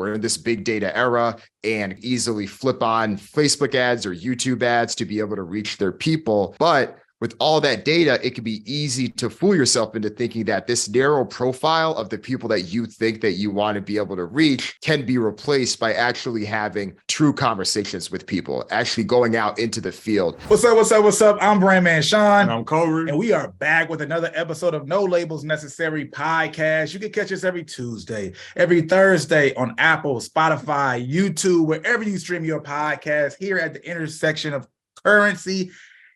We're in this big data era and easily flip on Facebook ads or YouTube ads to be able to reach their people. But with all that data, it can be easy to fool yourself into thinking that this narrow profile of the people that you think that you want to be able to reach can be replaced by actually having true conversations with people, actually going out into the field. What's up, what's up, what's up? I'm Brandman Sean. And I'm Corey. And we are back with another episode of No Labels Necessary podcast. You can catch us every Tuesday, every Thursday on Apple, Spotify, YouTube, wherever you stream your podcast, here at the intersection of currency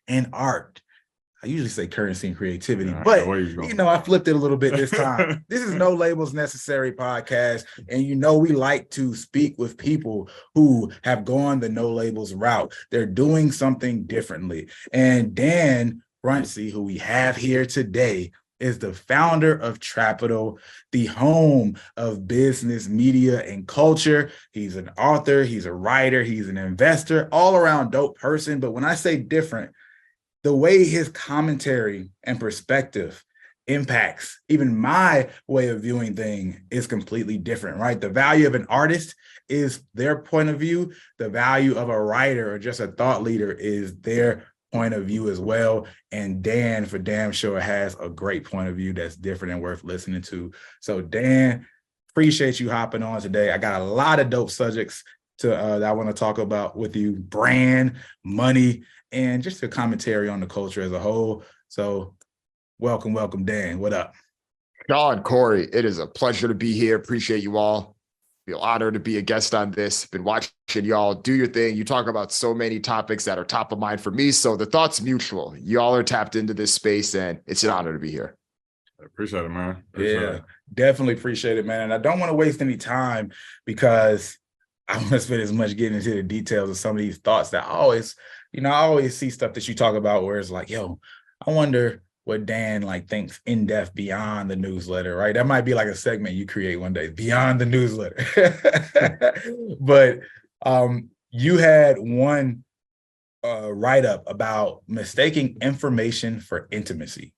and art. I usually say currency and creativity, but I flipped it a little bit this time. This is No Labels Necessary podcast. And we like to speak with people who have gone the no labels route. They're doing something differently. And Dan Runcie, who we have here today, is the founder of Trapital, the home of business, media, and culture. He's an author, he's a writer, he's an investor, all around dope person. But when I say different, the way his commentary and perspective impacts even my way of viewing things is completely different, right? The value of an artist is their point of view. The value of a writer or just a thought leader is their point of view as well. And Dan, for damn sure, has a great point of view that's different and worth listening to. So Dan, appreciate you hopping on today. I got a lot of dope subjects that I want to talk about with you: brand, money, and just a commentary on the culture as a whole. So welcome, Dan. What up? Sean, Corey, it is a pleasure to be here. Appreciate you all. Feel honored to be a guest on this. Been watching y'all do your thing. You talk about so many topics that are top of mind for me. So the thought's mutual. Y'all are tapped into this space, and it's an honor to be here. I appreciate it, man. Definitely appreciate it, man. And I don't want to waste any time because I want to spend as much getting into the details of some of these thoughts that I always see stuff that you talk about where it's like, I wonder what Dan thinks in depth beyond the newsletter, right? That might be like a segment you create one day, beyond the newsletter. But you had one write-up about mistaking information for intimacy,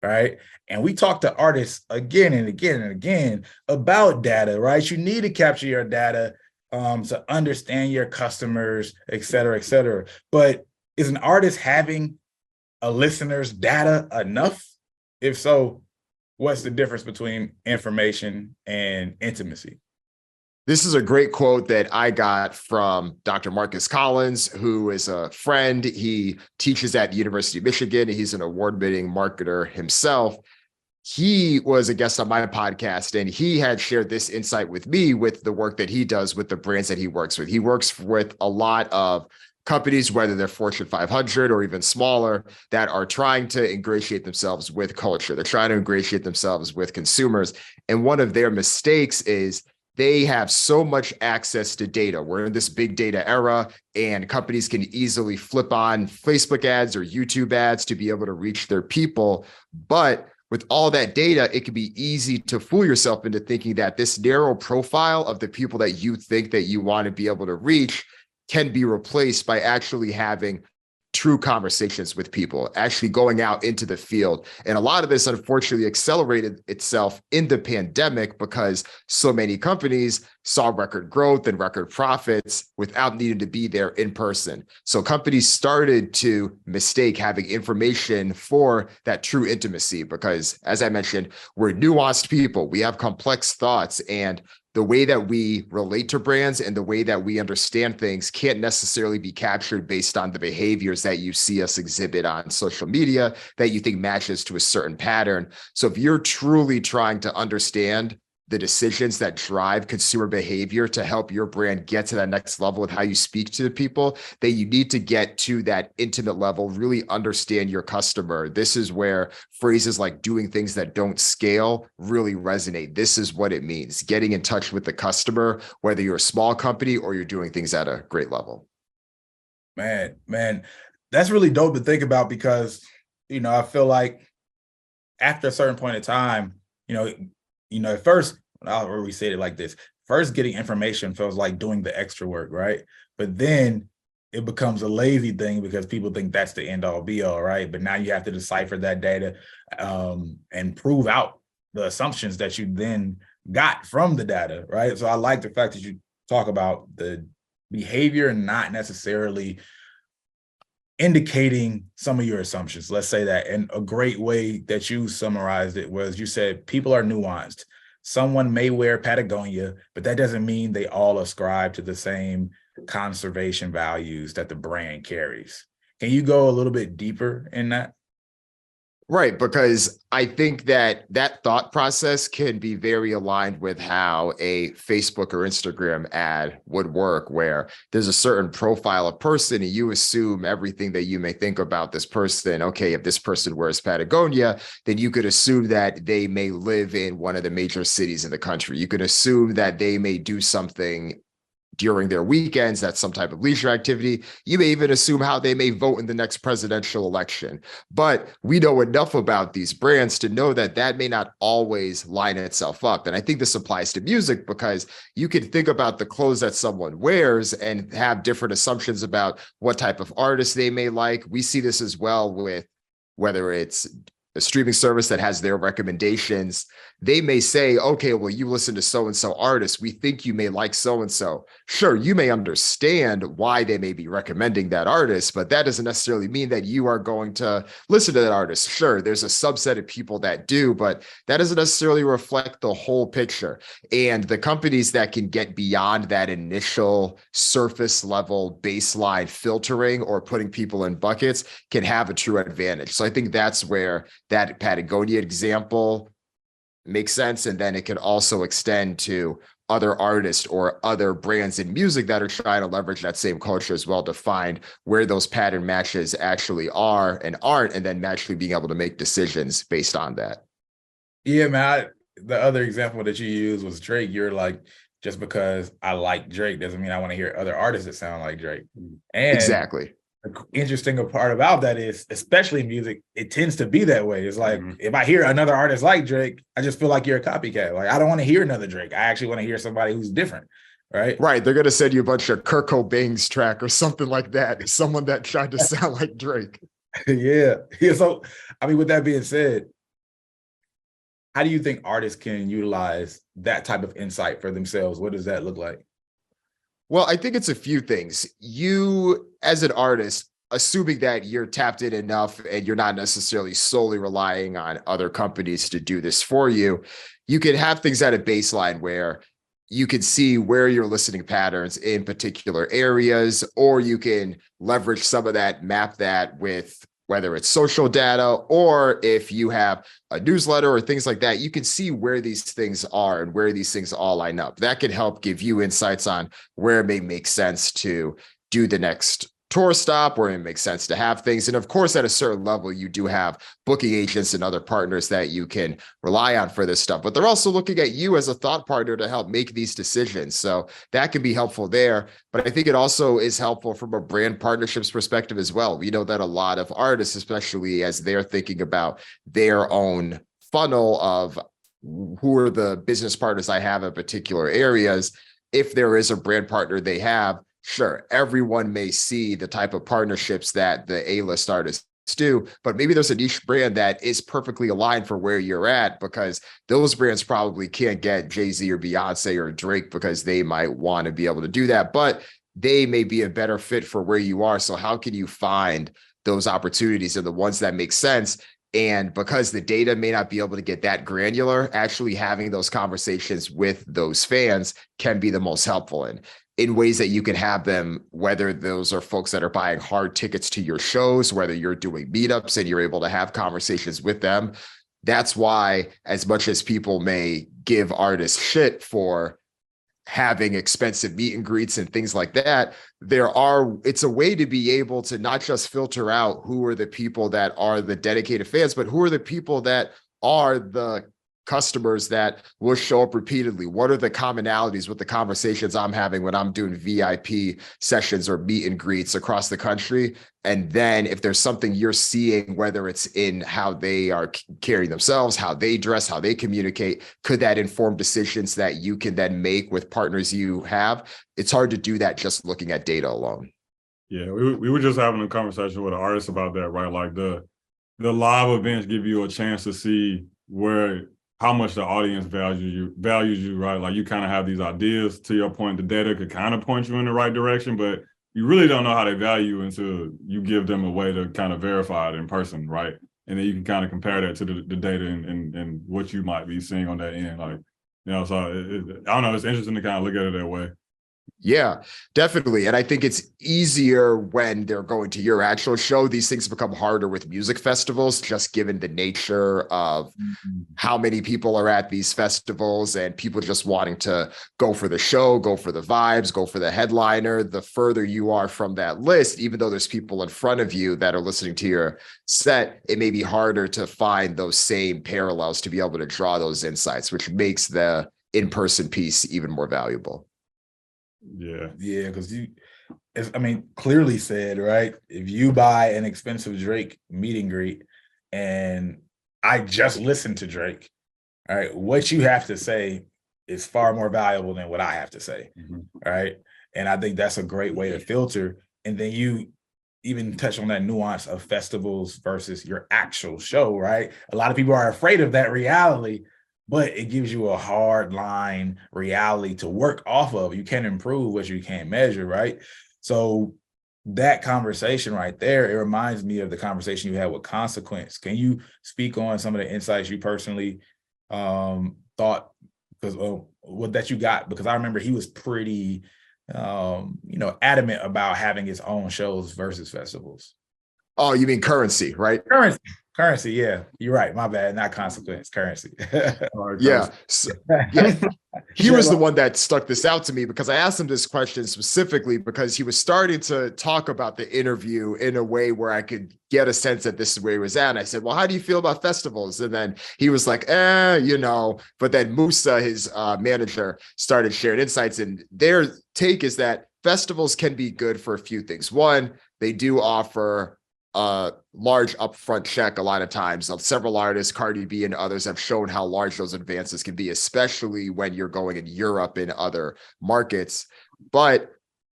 right? And we talk to artists again and again and again about data, right? You need to capture your data to understand your customers, et cetera, et cetera. But is an artist having a listener's data enough? If so, what's the difference between information and intimacy? This is a great quote that I got from Dr. Marcus Collins, who is a friend. He teaches at the University of Michigan. He's an award-winning marketer himself. He was a guest on my podcast, and he had shared this insight with me with the work that he does with the brands that he works with. He works with a lot of companies, whether they're Fortune 500 or even smaller, that are trying to ingratiate themselves with culture. They're trying to ingratiate themselves with consumers. And one of their mistakes is they have so much access to data. We're in this big data era, and companies can easily flip on Facebook ads or YouTube ads to be able to reach their people. But with all that data, it can be easy to fool yourself into thinking that this narrow profile of the people that you think that you want to be able to reach can be replaced by actually having true conversations with people, actually going out into the field. And a lot of this, unfortunately, accelerated itself in the pandemic because so many companies saw record growth and record profits without needing to be there in person. So companies started to mistake having information for that true intimacy because, as I mentioned, we're nuanced people. We have complex thoughts, and the way that we relate to brands and the way that we understand things can't necessarily be captured based on the behaviors that you see us exhibit on social media that you think matches to a certain pattern. So if you're truly trying to understand the decisions that drive consumer behavior to help your brand get to that next level with how you speak to people, that you need to get to that intimate level, really understand your customer. This is where phrases like doing things that don't scale really resonate. This is what it means, getting in touch with the customer, whether you're a small company or you're doing things at a great level. Man, that's really dope to think about because, I feel like after a certain point of time, at first, I'll already say it like this. First, getting information feels like doing the extra work, right? But then it becomes a lazy thing because people think that's the end all be all, right? But now you have to decipher that data and prove out the assumptions that you then got from the data, right? So I like the fact that you talk about the behavior and not necessarily indicating some of your assumptions. Let's say that. And a great way that you summarized it was you said people are nuanced. Someone may wear Patagonia, but that doesn't mean they all ascribe to the same conservation values that the brand carries. Can you go a little bit deeper in that? Right, because I think that that thought process can be very aligned with how a Facebook or Instagram ad would work, where there's a certain profile of person and you assume everything that you may think about this person. Okay, if this person wears Patagonia, then you could assume that they may live in one of the major cities in the country. You could assume that they may do something during their weekends, that's some type of leisure activity. You may even assume how they may vote in the next presidential election. But we know enough about these brands to know that that may not always line itself up. And I think this applies to music because you can think about the clothes that someone wears and have different assumptions about what type of artist they may like. We see this as well with whether it's a streaming service that has their recommendations. They may say, okay, well, you listen to so-and-so artists. We think you may like so-and-so. Sure, you may understand why they may be recommending that artist, but that doesn't necessarily mean that you are going to listen to that artist. Sure, there's a subset of people that do, but that doesn't necessarily reflect the whole picture. And the companies that can get beyond that initial surface level baseline filtering or putting people in buckets can have a true advantage. So I think that's where that Patagonia example makes sense. And then it can also extend to other artists or other brands in music that are trying to leverage that same culture as well to find where those pattern matches actually are and aren't, and then actually being able to make decisions based on that. Yeah, man. The other example that you used was Drake. You're like, just because I like Drake doesn't mean I want to hear other artists that sound like Drake. And exactly. the interesting part about that is, especially in music, it tends to be that way. It's like, if I hear another artist like Drake, I just feel like you're a copycat. Like, I don't want to hear another Drake. I actually want to hear somebody who's different, right? Right. They're going to send you a bunch of Kurt Cobain's track or something like that. Someone that tried to sound like Drake. Yeah. So, I mean, with that being said, how do you think artists can utilize that type of insight for themselves? What does that look like? Well, I think it's a few things. You, as an artist, assuming that you're tapped in enough and you're not necessarily solely relying on other companies to do this for you, you can have things at a baseline where you can see where your listening patterns in particular areas, or you can leverage some of that, map that with whether it's social data, or if you have a newsletter or things like that, you can see where these things are and where these things all line up. That can help give you insights on where it may make sense to do the next tour stop, where it makes sense to have things. And of course, at a certain level, you do have booking agents and other partners that you can rely on for this stuff, but they're also looking at you as a thought partner to help make these decisions. So that can be helpful there. But I think it also is helpful from a brand partnerships perspective as well. We know that a lot of artists, especially as they're thinking about their own funnel of who are the business partners I have in particular areas, if there is a brand partner they have, sure, everyone may see the type of partnerships that the A-list artists do, but maybe there's a niche brand that is perfectly aligned for where you're at, because those brands probably can't get Jay-Z or Beyonce or Drake because they might want to be able to do that, but they may be a better fit for where you are. So how can you find those opportunities and the ones that make sense? And because the data may not be able to get that granular, actually having those conversations with those fans can be the most helpful in ways that you can have them, whether those are folks that are buying hard tickets to your shows, whether you're doing meetups and you're able to have conversations with them. That's why, as much as people may give artists shit for having expensive meet and greets and things like that, it's a way to be able to not just filter out who are the people that are the dedicated fans, but who are the people that are the customers that will show up repeatedly. What are the commonalities with the conversations I'm having when I'm doing VIP sessions or meet and greets across the country? And then if there's something you're seeing, whether it's in how they are carrying themselves, how they dress, how they communicate, could that inform decisions that you can then make with partners you have? It's hard to do that just looking at data alone. Yeah, we were just having a conversation with an artist about that, right? Like the live events give you a chance to see where how much the audience values you, right? Like you kind of have these ideas. To your point, the data could kind of point you in the right direction, but you really don't know how they value you until you give them a way to kind of verify it in person, right? And then you can kind of compare that to the data and what you might be seeing on that end. Like, so I don't know, it's interesting to kind of look at it that way. Yeah, definitely. And I think it's easier when they're going to your actual show. These things become harder with music festivals, just given the nature of how many people are at these festivals and people just wanting to go for the show, go for the vibes, go for the headliner. The further you are from that list, even though there's people in front of you that are listening to your set, it may be harder to find those same parallels to be able to draw those insights, which makes the in-person piece even more valuable. Yeah, because clearly said, right? If you buy an expensive Drake meet and greet, and I just listened to Drake, all right, what you have to say is far more valuable than what I have to say, right? And I think that's a great way to filter. And then you even touch on that nuance of festivals versus your actual show, right? A lot of people are afraid of that reality, but it gives you a hard line reality to work off of. You can't improve what you can't measure, right? So that conversation right there, it reminds me of the conversation you had with Consequence. Can you speak on some of the insights you personally thought, because what that you got? Because I remember he was pretty, adamant about having his own shows versus festivals. Oh, you mean Currency, right? Currency, yeah, you're right. My bad, not Consequence. Currency. Yeah. So, yeah. He was the one that stuck this out to me because I asked him this question specifically because he was starting to talk about the interview in a way where I could get a sense that this is where he was at. And I said, well, how do you feel about festivals? And then he was like, but then Musa, his manager, started sharing insights, and their take is that festivals can be good for a few things. One, they do offer a large upfront check a lot of times. Several artists, Cardi B and others, have shown how large those advances can be, especially when you're going in Europe and other markets. But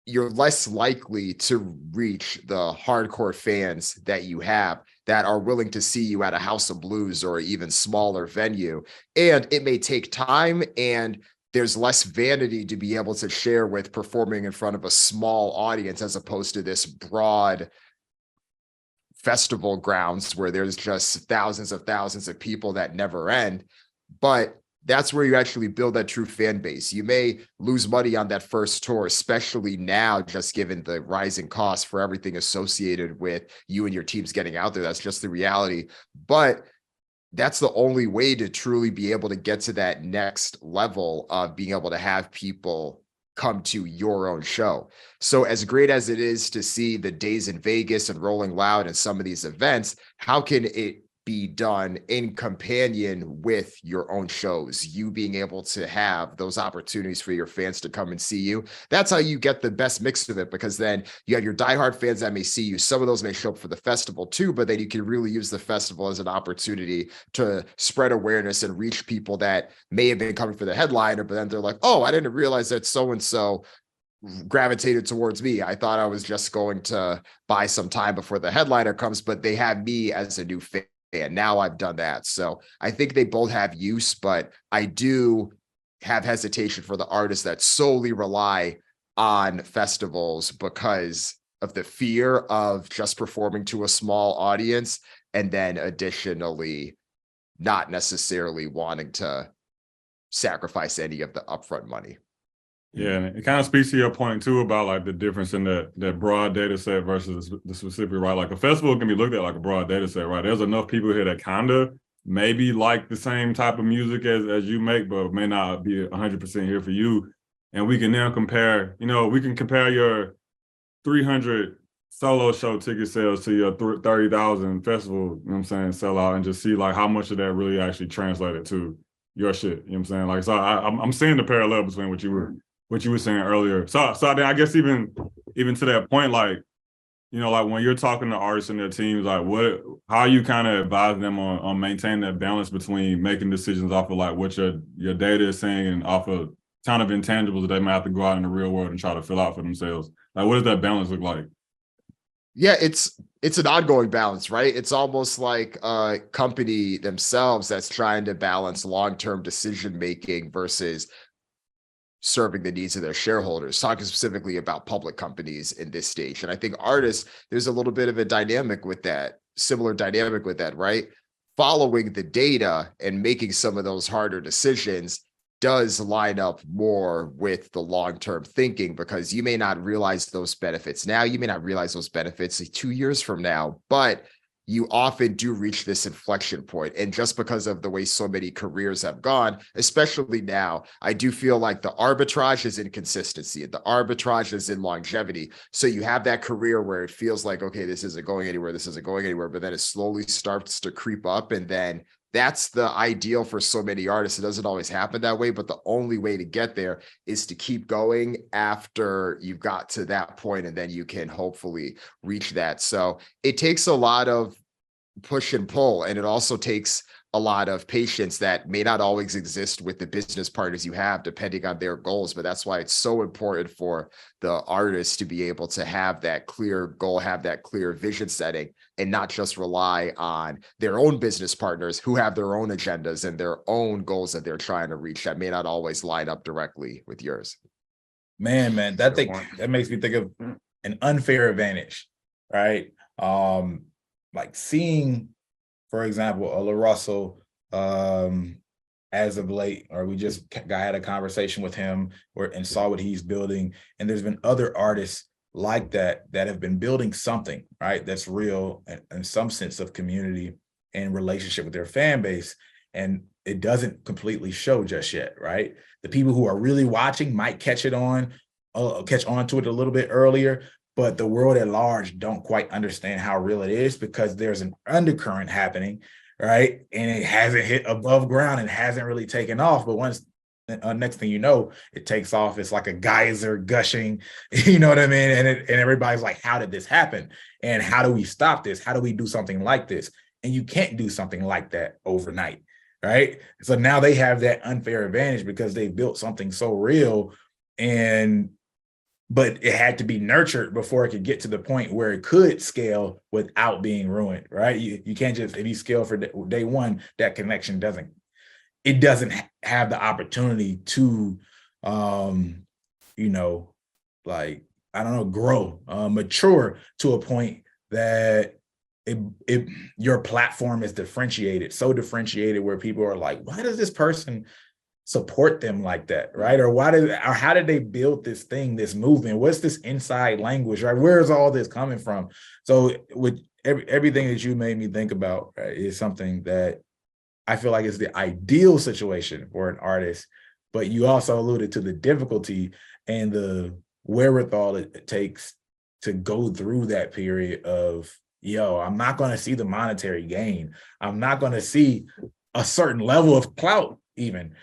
you're less likely to reach the hardcore fans that you have that are willing to see you at a House of Blues or even smaller venue. And it may take time, and there's less vanity to be able to share with performing in front of a small audience as opposed to this broad festival grounds where there's just thousands of people that never end. But that's where you actually build that true fan base. You may lose money on that first tour, especially now, just given the rising costs for everything associated with you and your teams getting out there. That's just the reality. But that's the only way to truly be able to get to that next level of being able to have people come to your own show. So as great as it is to see the Days in Vegas and Rolling Loud and some of these events, how can it be done in companion with your own shows, you being able to have those opportunities for your fans to come and see you? That's how you get the best mix of it, because then you have your diehard fans that may see you. Some of those may show up for the festival too, but then you can really use the festival as an opportunity to spread awareness and reach people that may have been coming for the headliner, but then they're like, oh, I didn't realize that so-and-so gravitated towards me. I thought I was just going to buy some time before the headliner comes, but they have me as a new fan. And now I've done that. So I think they both have use, but I do have hesitation for the artists that solely rely on festivals because of the fear of just performing to a small audience, and then additionally not necessarily wanting to sacrifice any of the upfront money. Yeah, and it kind of speaks to your point too about like the difference in that broad data set versus the specific, right? Like a festival can be looked at like a broad data set, right? There's enough people here that kind of maybe like the same type of music as you make, but may not be 100% here for you. And we can now compare, we can compare your 300 solo show ticket sales to your 30,000 festival, you know what I'm saying, sellout, and just see like how much of that really actually translated to your shit, you know what I'm saying? Like, so I'm seeing the parallel between what you were saying earlier. So I guess even to that point, like, like when you're talking to artists and their teams, like how you kind of advise them on maintaining that balance between making decisions off of like what your data is saying and off of kind of intangibles that they might have to go out in the real world and try to fill out for themselves. Like, what does that balance look like? Yeah, it's an ongoing balance, right? It's almost like a company themselves that's trying to balance long-term decision making versus serving the needs of their shareholders, talking specifically about public companies in this stage. And I think artists, there's a little bit of a dynamic with that, similar dynamic with that, right? Following the data and making some of those harder decisions does line up more with the long-term thinking, because you may not realize those benefits now, you may not realize those benefits 2 years from now, but you often do reach this inflection point. And just because of the way so many careers have gone, especially now, I do feel like the arbitrage is in consistency. The arbitrage is in longevity. So you have that career where it feels like, okay, this isn't going anywhere, this isn't going anywhere, but then it slowly starts to creep up. And then that's the ideal for so many artists. It doesn't always happen that way, but the only way to get there is to keep going after you've got to that point, and then you can hopefully reach that. So it takes a lot of push and pull, and it also takes a lot of patience that may not always exist with the business partners you have, depending on their goals. But that's why it's so important for the artists to be able to have that clear goal, have that clear vision setting, and not just rely on their own business partners who have their own agendas and their own goals that they're trying to reach that may not always line up directly with yours. Man, that makes me think of an unfair advantage, right? Like seeing, for example, a La Russell, as of late, or we just had a conversation with him and saw what he's building. And there's been other artists like that have been building something, right? That's real and some sense of community and relationship with their fan base. And it doesn't completely show just yet, right? The people who are really watching might catch on to it a little bit earlier, but the world at large don't quite understand how real it is, because there's an undercurrent happening, right? And it hasn't hit above ground and hasn't really taken off. But once, next thing you know, it takes off. It's like a geyser gushing, you know what I mean? And everybody's like, how did this happen? And how do we stop this? How do we do something like this? And you can't do something like that overnight, right? So now they have that unfair advantage because they built something so real, but it had to be nurtured before it could get to the point where it could scale without being ruined, right? You can't just, if you scale for day one, that connection doesn't have the opportunity to, grow, mature to a point that your platform is so differentiated where people are like, why does this person support them like that, right? Or how did they build this thing, this movement? What's this inside language, right? Where is all this coming from? So with everything that you made me think about, right, is something that I feel like is the ideal situation for an artist, but you also alluded to the difficulty and the wherewithal it takes to go through that period of, I'm not going to see the monetary gain. I'm not going to see a certain level of clout even,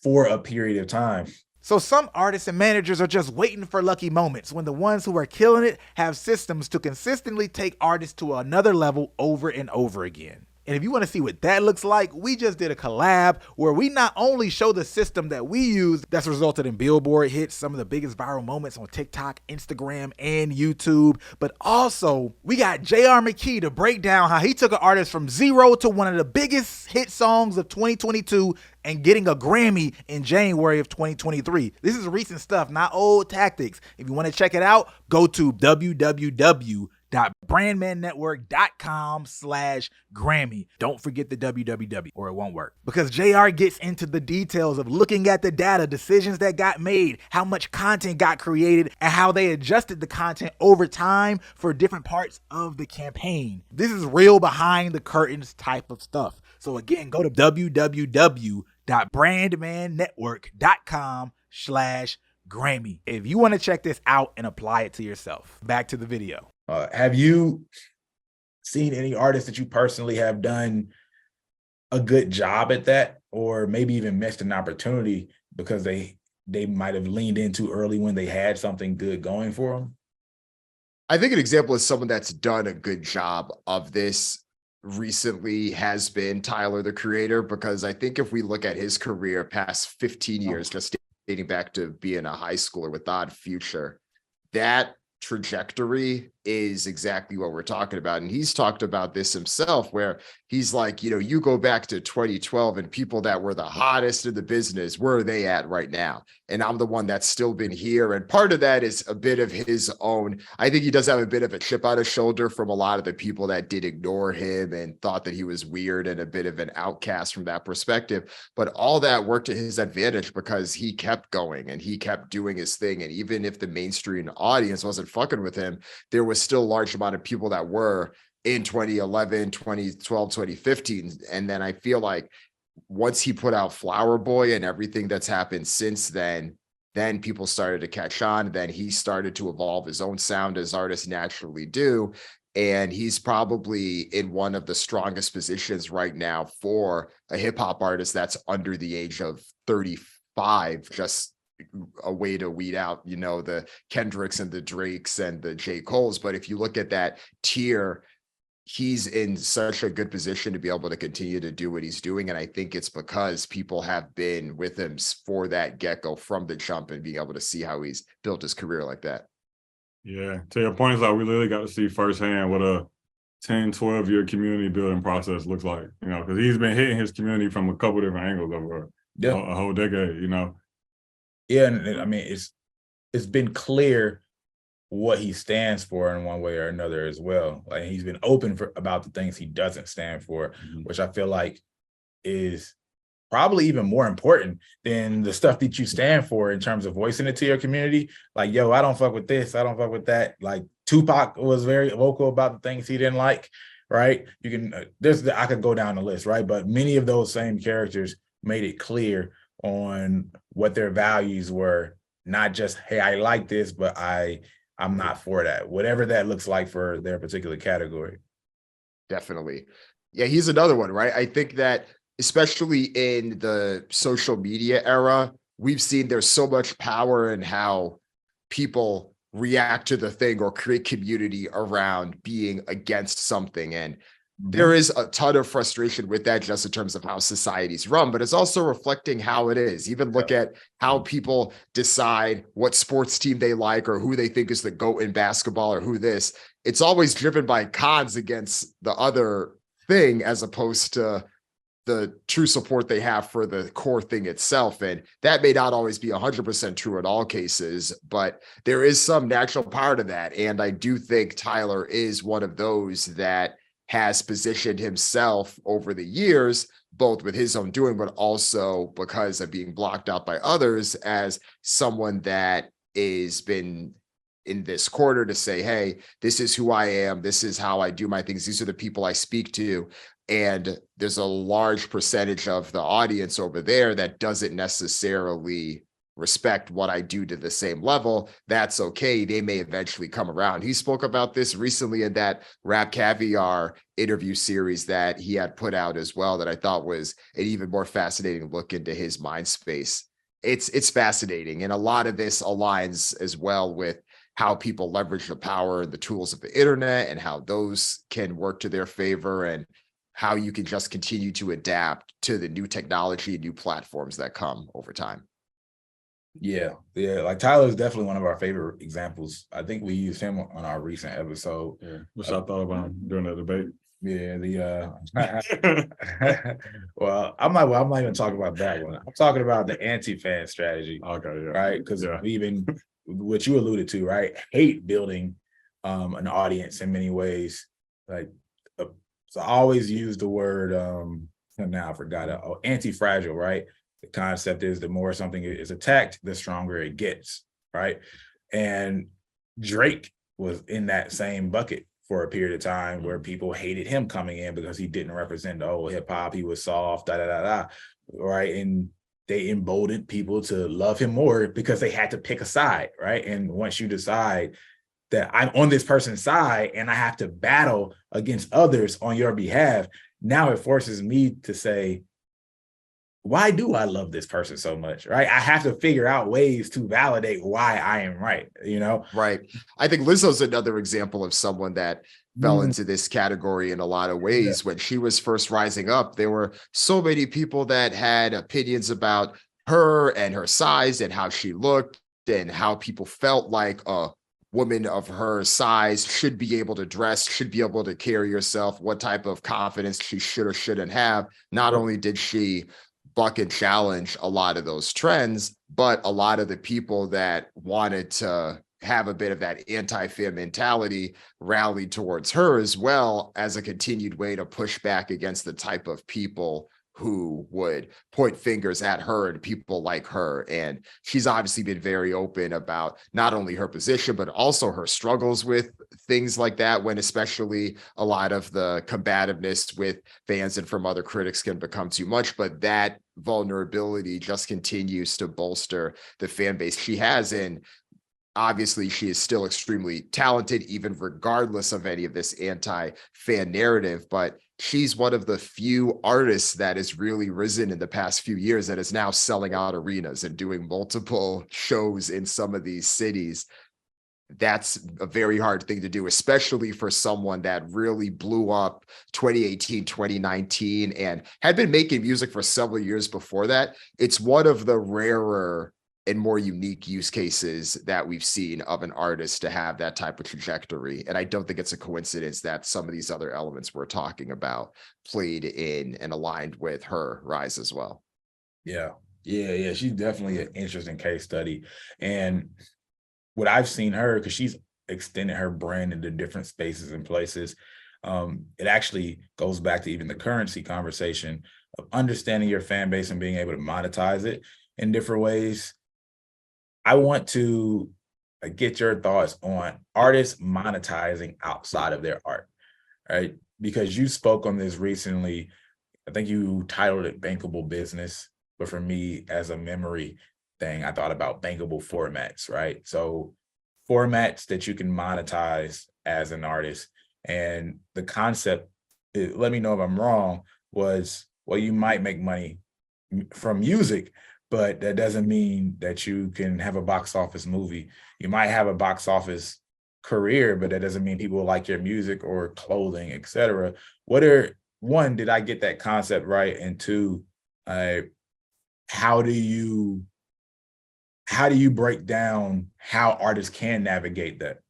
for a period of time. So some artists and managers are just waiting for lucky moments when the ones who are killing it have systems to consistently take artists to another level over and over again. And if you want to see what that looks like, we just did a collab where we not only show the system that we use that's resulted in Billboard hits, some of the biggest viral moments on TikTok, Instagram, and YouTube, but also we got J.R. McKee to break down how he took an artist from zero to one of the biggest hit songs of 2022 and getting a Grammy in January of 2023. This is recent stuff, not old tactics. If you want to check it out, go to www.brandmannetwork.com/Grammy. Don't forget the www or it won't work, because JR gets into the details of looking at the data, decisions that got made, how much content got created, and how they adjusted the content over time for different parts of the campaign. This is real behind the curtains type of stuff. So again, go to www.brandmannetwork.com/Grammy if you want to check this out and apply it to yourself. Back to the video. Have you seen any artists that you personally have done a good job at that, or maybe even missed an opportunity because they might have leaned in too early when they had something good going for them? I think an example of someone that's done a good job of this recently has been Tyler, the Creator, because I think if we look at his career past 15 years, just dating back to being a high schooler with Odd Future, that trajectory is exactly what we're talking about. And he's talked about this himself, where he's like, you go back to 2012 and people that were the hottest in the business, where are they at right now? And I'm the one that's still been here. And part of that is a bit of his own. I think he does have a bit of a chip on his shoulder from a lot of the people that did ignore him and thought that he was weird and a bit of an outcast from that perspective. But all that worked to his advantage because he kept going and he kept doing his thing. And even if the mainstream audience wasn't fucking with him, there was still a large amount of people that were in 2011, 2012, 2015. And then I feel like once he put out Flower Boy and everything that's happened since then people started to catch on. Then he started to evolve his own sound as artists naturally do. And he's probably in one of the strongest positions right now for a hip hop artist that's under the age of 35, just a way to weed out, the Kendricks and the Drakes and the J. Coles. But if you look at that tier, he's in such a good position to be able to continue to do what he's doing. And I think it's because people have been with him for that get-go from the jump and being able to see how he's built his career like that. Yeah. To your point, is like we literally got to see firsthand what a 10, 12-year community building process looks like, because he's been hitting his community from a couple different angles over a whole decade, Yeah, and I mean, it's been clear what he stands for in one way or another as well. Like, he's been open about the things he doesn't stand for, which I feel like is probably even more important than the stuff that you stand for in terms of voicing it to your community. Like, yo, I don't fuck with this, I don't fuck with that. Like, Tupac was very vocal about the things he didn't like, right? You can I could go down the list, right? But many of those same characters made it clear on what their values were, not just, hey, I like this, but I'm not for that, whatever that looks like for their particular category. Definitely. Yeah, he's another one, right? I think that especially in the social media era, we've seen there's so much power in how people react to the thing or create community around being against something. And there is a ton of frustration with that just in terms of how society's run, but it's also reflecting how it is. Even look at how people decide what sports team they like or who they think is the GOAT in basketball or who this. It's always driven by cons against the other thing as opposed to the true support they have for the core thing itself. And that may not always be 100% true in all cases, but there is some natural power to that. And I do think Tyler is one of those that has positioned himself over the years, both with his own doing, but also because of being blocked out by others, as someone that has been in this corner to say, hey, this is who I am. This is how I do my things. These are the people I speak to. And there's a large percentage of the audience over there that doesn't necessarily respect what I do to the same level. That's okay. They may eventually come around. He spoke about this recently in that Rap Caviar interview series that he had put out as well, that I thought was an even more fascinating look into his mind space. It's fascinating. And a lot of this aligns as well with how people leverage the power and the tools of the internet and how those can work to their favor, and how you can just continue to adapt to the new technology and new platforms that come over time. Yeah. Like, Tyler is definitely one of our favorite examples. I think we used him on our recent episode. Yeah, which I thought about during that debate. Yeah, well, I'm not even talking about that one. I'm talking about the anti-fan strategy. Okay, yeah. Right? Because we even, what you alluded to, right? Hate building an audience in many ways. Like, so I always use the word, now I forgot it, anti-fragile, right? The concept is the more something is attacked, the stronger it gets, right? And Drake was in that same bucket for a period of time where people hated him coming in because he didn't represent the old hip hop. He was soft, right? And they emboldened people to love him more because they had to pick a side, right? And once you decide that I'm on this person's side and I have to battle against others on your behalf, now it forces me to say, why do I love this person so much, right? I have to figure out ways to validate why I am right, Right. I think Lizzo's another example of someone that fell into this category in a lot of ways. When she was first rising up, there were so many people that had opinions about her and her size and how she looked and how people felt like a woman of her size should be able to dress, should be able to carry herself, what type of confidence she should or shouldn't have. Not only did she buck and challenge a lot of those trends, but a lot of the people that wanted to have a bit of that anti-fem mentality rallied towards her as well, as a continued way to push back against the type of people who would point fingers at her and people like her. And she's obviously been very open about not only her position, but also her struggles with things like that, when especially a lot of the combativeness with fans and from other critics can become too much. But that vulnerability just continues to bolster the fan base she has. And obviously, she is still extremely talented, even regardless of any of this anti-fan narrative. But she's one of the few artists that has really risen in the past few years that is now selling out arenas and doing multiple shows in some of these cities. That's a very hard thing to do, especially for someone that really blew up 2018, 2019, and had been making music for several years before that. It's one of the rarer and more unique use cases that we've seen of an artist to have that type of trajectory. And I don't think it's a coincidence that some of these other elements we're talking about played in and aligned with her rise as well. Yeah. She's definitely an interesting case study. And what I've seen her, because she's extended her brand into different spaces and places, it actually goes back to even the currency conversation of understanding your fan base and being able to monetize it in different ways. I want to get your thoughts on artists monetizing outside of their art, right? Because you spoke on this recently. I think you titled it Bankable Business, but for me, as a memory thing, I thought about bankable formats, right? So formats that you can monetize as an artist. And the concept, let me know if I'm wrong, was, well, you might make money from music, but that doesn't mean that you can have a box office movie. You might have a box office career, but that doesn't mean people will like your music or clothing, etc. One, did I get that concept right? And two, how do you break down how artists can navigate that?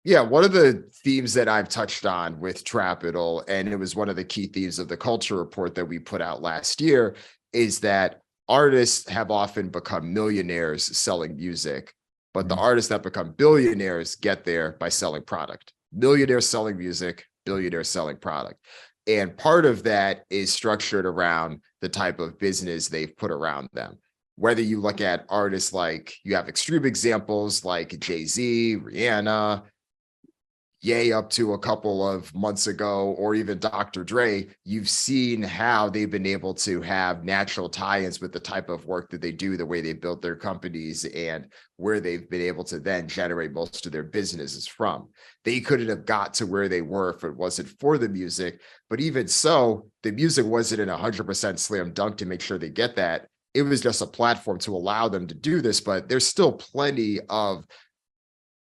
Yeah, one of the themes that I've touched on with Trapital, and it was one of the key themes of the culture report that we put out last year, is that artists have often become millionaires selling music, but the artists that become billionaires get there by selling product. Millionaires selling music, billionaires selling product. And part of that is structured around the type of business they've put around them. Whether you look at artists like, you have extreme examples like Jay-Z, Rihanna, Ye up to a couple of months ago, or even Dr. Dre, you've seen how they've been able to have natural tie-ins with the type of work that they do, the way they built their companies, and where they've been able to then generate most of their businesses from. They couldn't have got to where they were if it wasn't for the music, but even so, the music wasn't in 100% slam dunk to make sure they get that. It was just a platform to allow them to do this, but there's still plenty of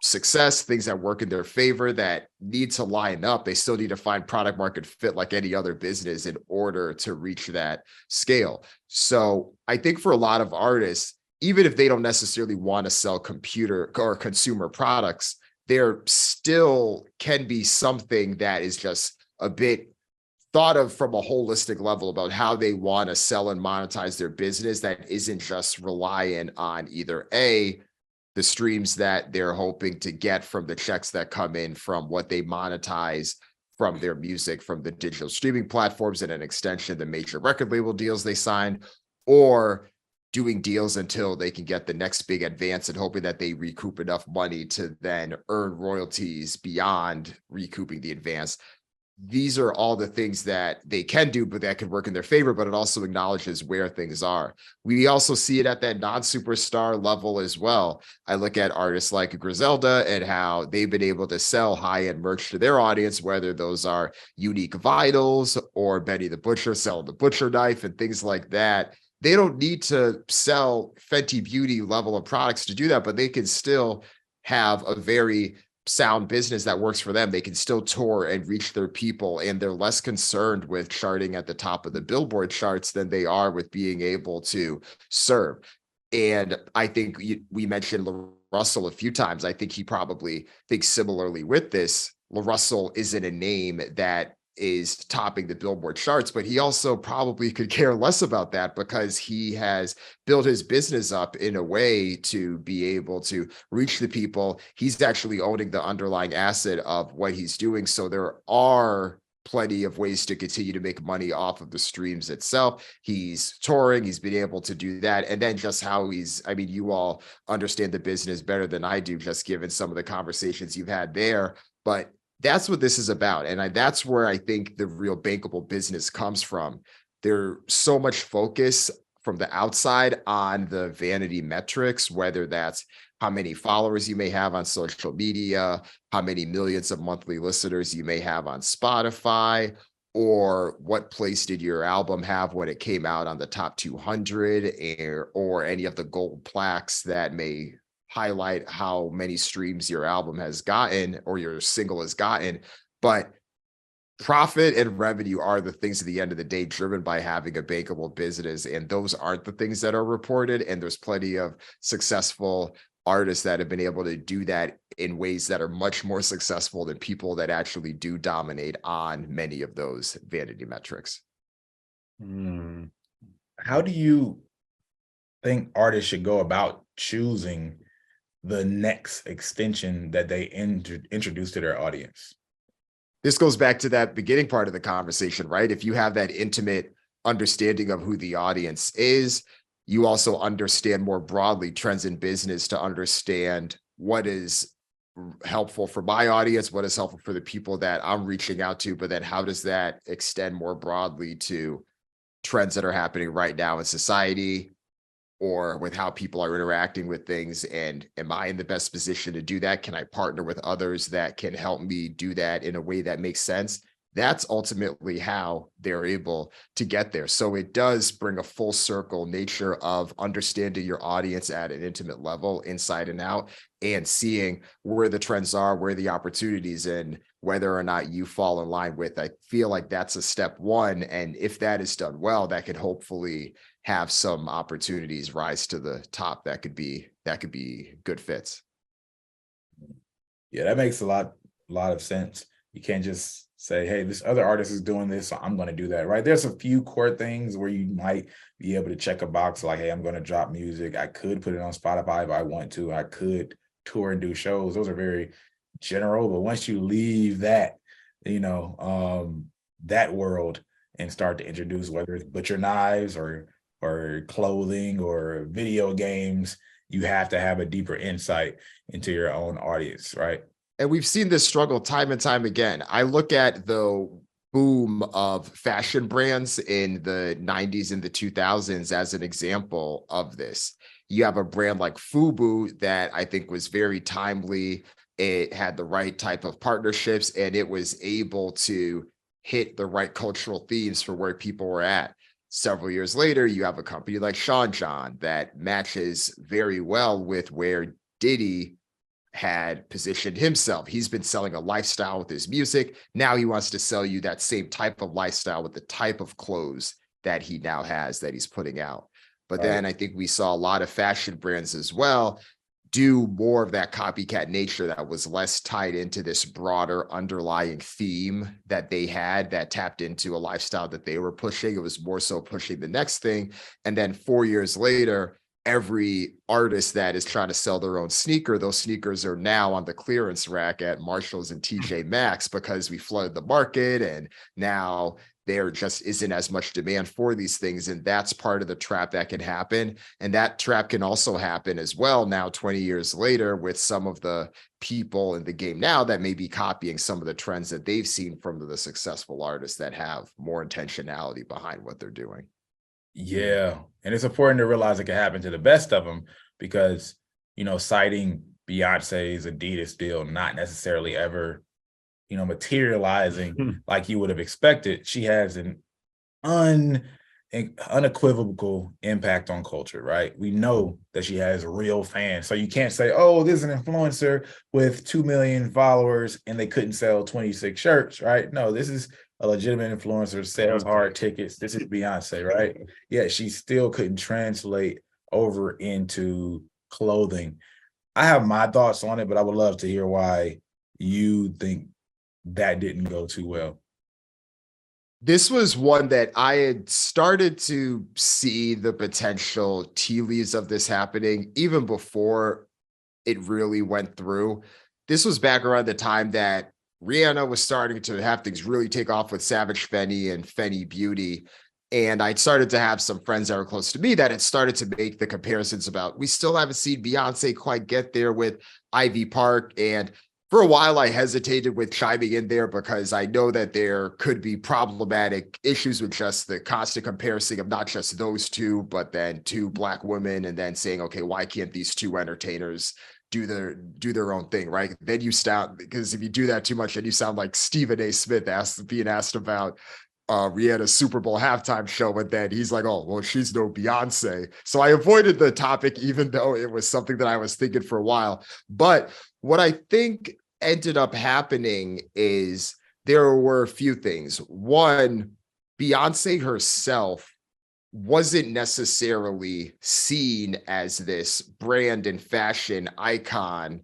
success, things that work in their favor that need to line up. They still need to find product market fit like any other business in order to reach that scale. So I think for a lot of artists, even if they don't necessarily want to sell computer or consumer products, there still can be something that is just a bit thought of from a holistic level about how they want to sell and monetize their business that isn't just reliant on either the streams that they're hoping to get from the checks that come in from what they monetize from their music, from the digital streaming platforms, and an extension, the major record label deals they sign, or doing deals until they can get the next big advance and hoping that they recoup enough money to then earn royalties beyond recouping the advance. These are all the things that they can do, but that can work in their favor, but it also acknowledges where things are. We also see it at that non-superstar level as well. I look at artists like Griselda and how they've been able to sell high-end merch to their audience, whether those are unique vinyls or Benny the Butcher selling the butcher knife and things like that. They don't need to sell Fenty Beauty level of products to do that, but they can still have a very sound business that works for them. They can still tour and reach their people, and they're less concerned with charting at the top of the Billboard charts than they are with being able to serve. And I think we mentioned Russell a few times. I think he probably thinks similarly with this. Russell isn't a name that is topping the Billboard charts, but he also probably could care less about that because he has built his business up in a way to be able to reach the people. He's actually owning the underlying asset of what he's doing. So there are plenty of ways to continue to make money off of the streams itself. He's touring, he's been able to do that. And then just how I mean, you all understand the business better than I do, just given some of the conversations you've had there. But that's what this is about. And that's where I think the real bankable business comes from. There's so much focus from the outside on the vanity metrics, whether that's how many followers you may have on social media, how many millions of monthly listeners you may have on Spotify, or what place did your album have when it came out on the top 200, or any of the gold plaques that may highlight how many streams your album has gotten or your single has gotten. But profit and revenue are the things at the end of the day driven by having a bankable business, and those aren't the things that are reported. And there's plenty of successful artists that have been able to do that in ways that are much more successful than people that actually do dominate on many of those vanity metrics. How do you think artists should go about choosing the next extension that they introduce to their audience? This goes back to that beginning part of the conversation, right? If you have that intimate understanding of who the audience is, you also understand more broadly trends in business to understand what is helpful for my audience, what is helpful for the people that I'm reaching out to, but then how does that extend more broadly to trends that are happening right now in society or with how people are interacting with things? And am I in the best position to do that? Can I partner with others that can help me do that in a way that makes sense? That's ultimately how they're able to get there. So it does bring a full circle nature of understanding your audience at an intimate level, inside and out, and seeing where the trends are, where the opportunities, and whether or not you fall in line with. I feel like that's a step one. And if that is done well, that could hopefully have some opportunities rise to the top that could be good fits. Yeah, that makes a lot of sense. You can't just say, hey, this other artist is doing this, so I'm going to do that, right? There's a few core things where you might be able to check a box like, hey, I'm going to drop music. I could put it on Spotify if I want to. I could tour and do shows. Those are very general. But once you leave that, that world and start to introduce, whether it's butcher knives or clothing or video games, you have to have a deeper insight into your own audience, right? And we've seen this struggle time and time again. I look at the boom of fashion brands in the 90s and the 2000s as an example of this. You have a brand like FUBU that I think was very timely. It had the right type of partnerships, and it was able to hit the right cultural themes for where people were at. Several years later, you have a company like Sean John that matches very well with where Diddy had positioned himself. He's been selling a lifestyle with his music. Now he wants to sell you that same type of lifestyle with the type of clothes that he now has that he's putting out. But then I think we saw a lot of fashion brands as well do more of that copycat nature that was less tied into this broader underlying theme that they had that tapped into a lifestyle that they were pushing. It was more so pushing the next thing. And then 4 years later, every artist that is trying to sell their own sneaker, those sneakers are now on the clearance rack at Marshalls and TJ Maxx because we flooded the market, and now there just isn't as much demand for these things. And that's part of the trap that can happen. And that trap can also happen as well now 20 years later with some of the people in the game now that may be copying some of the trends that they've seen from the successful artists that have more intentionality behind what they're doing. Yeah. And it's important to realize it can happen to the best of them because, citing Beyonce's Adidas deal not necessarily ever, materializing like you would have expected. She has an unequivocal impact on culture, right? We know that she has real fans. So you can't say, oh, this is an influencer with 2 million followers and they couldn't sell 26 shirts, right? No, this is a legitimate influencer, sells hard tickets. This is Beyonce, right? Yeah, she still couldn't translate over into clothing. I have my thoughts on it, but I would love to hear why you think that didn't go too well. This was one that I had started to see the potential tea leaves of this happening even before it really went through. This was back around the time that Rihanna was starting to have things really take off with Savage Fenty and Fenty Beauty. And I started to have some friends that were close to me that had started to make the comparisons about, we still haven't seen Beyonce quite get there with Ivy Park. And for a while, I hesitated with chiming in there because I know that there could be problematic issues with just the constant comparison of not just those two, but then two Black women, and then saying, okay, why can't these two entertainers do their own thing, right? Then you start, because if you do that too much, then you sound like Stephen A. Smith being asked about Rihanna's Super Bowl halftime show, and then he's like, oh, well, she's no Beyonce. So I avoided the topic, even though it was something that I was thinking for a while. But what I think ended up happening is there were a few things. One, Beyonce herself wasn't necessarily seen as this brand and fashion icon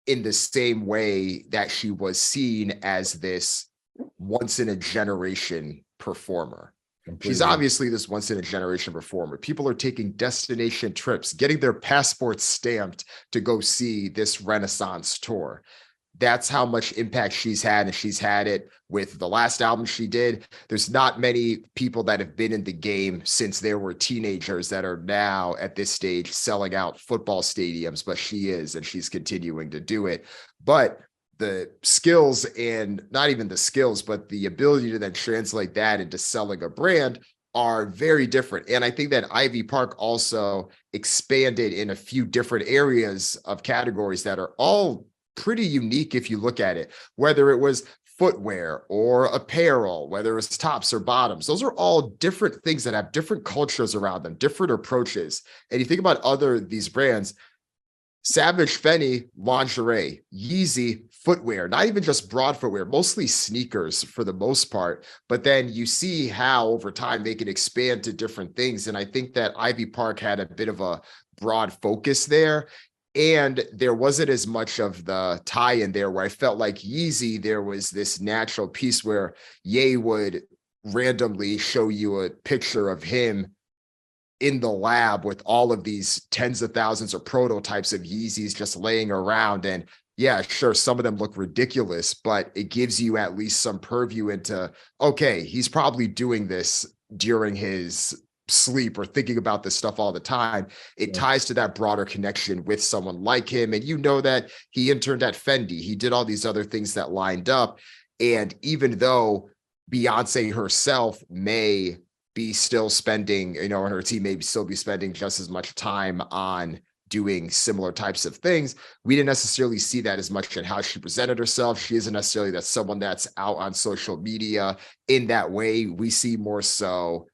in the same way that she was seen as this once in a generation performer. Completely. She's obviously this once in a generation performer. People are taking destination trips, getting their passports stamped to go see this Renaissance tour. That's how much impact she's had, and she's had it with the last album she did. There's not many people that have been in the game since they were teenagers that are now at this stage selling out football stadiums, but she is, and she's continuing to do it. But the skills, and not even the skills, but the ability to then translate that into selling a brand are very different. And I think that Ivy Park also expanded in a few different areas of categories that are all pretty unique if you look at it, whether it was footwear or apparel, whether it's tops or bottoms. Those are all different things that have different cultures around them, different approaches. And you think about these brands, Savage Fenty, lingerie, Yeezy, footwear, not even just broad footwear, mostly sneakers for the most part. But then you see how over time they can expand to different things. And I think that Ivy Park had a bit of a broad focus there. And there wasn't as much of the tie in there where I felt like Yeezy, there was this natural piece where Ye would randomly show you a picture of him in the lab with all of these tens of thousands of prototypes of Yeezys just laying around. And yeah, sure, some of them look ridiculous, but it gives you at least some purview into, okay, he's probably doing this during his sleep or thinking about this stuff all the time. It ties to that broader connection with someone like him. And you know that he interned at Fendi. He did all these other things that lined up. And even though Beyonce herself may be still spending, and her team may still be spending just as much time on doing similar types of things, we didn't necessarily see that as much in how she presented herself. She isn't necessarily that someone that's out on social media in that way. We see more so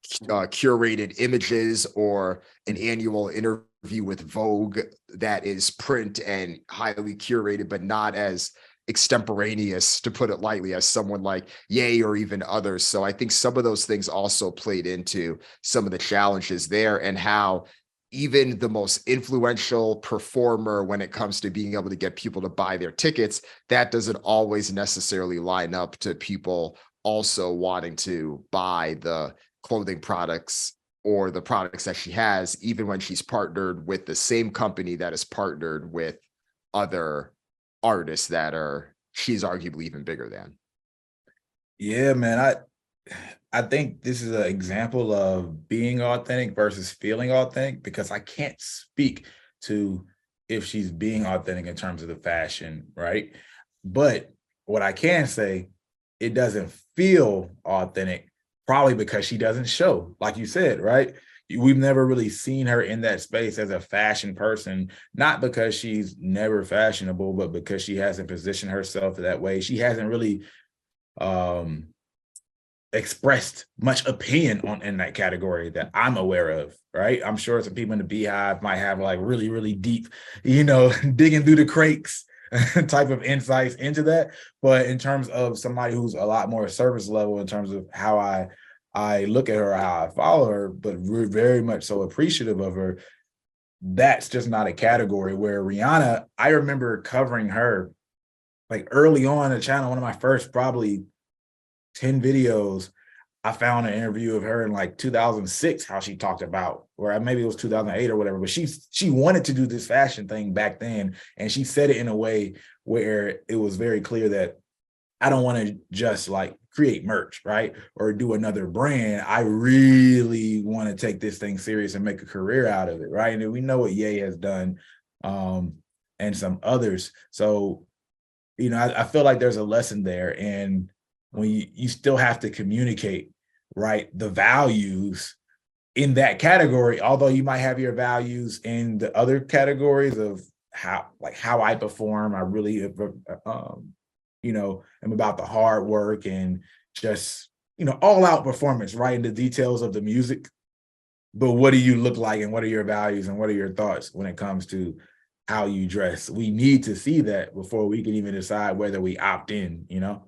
curated images or an annual interview with Vogue that is print and highly curated, but not as extemporaneous, to put it lightly, as someone like Ye or even others. So I think some of those things also played into some of the challenges there, and how even the most influential performer, when it comes to being able to get people to buy their tickets, that doesn't always necessarily line up to people also wanting to buy the clothing products or the products that she has, even when she's partnered with the same company that is partnered with other artists that she's arguably even bigger than. Yeah, man. I think this is an example of being authentic versus feeling authentic, because I can't speak to if she's being authentic in terms of the fashion, right? But what I can say, it doesn't feel authentic, probably because she doesn't show, like you said, right? We've never really seen her in that space as a fashion person, not because she's never fashionable, but because she hasn't positioned herself that way. She hasn't really expressed much opinion in that category that I'm aware of, right? I'm sure some people in the Beehive might have like really, really deep, digging through the crates type of insights into that. But in terms of somebody who's a lot more service level, in terms of how I I look at her, how I follow her, but we're very much so appreciative of her. That's just not a category. Where Rihanna, I remember covering her like early on the channel, one of my first probably 10 videos. I found an interview of her in like 2006, how she talked about, or maybe it was 2008 or whatever, but she wanted to do this fashion thing back then. And she said it in a way where it was very clear that I don't want to just like create merch, right? Or do another brand. I really want to take this thing serious and make a career out of it, right? And we know what Ye has done, and some others. So, you know, I feel like there's a lesson there. And when you still have to communicate, right, the values in that category, although you might have your values in the other categories of how I perform. I really, you know, am about the hard work and just, you know, all out performance, right, in the details of the music. But what do you look like, and what are your values, and what are your thoughts when it comes to how you dress? We need to see that before we can even decide whether we opt in, you know?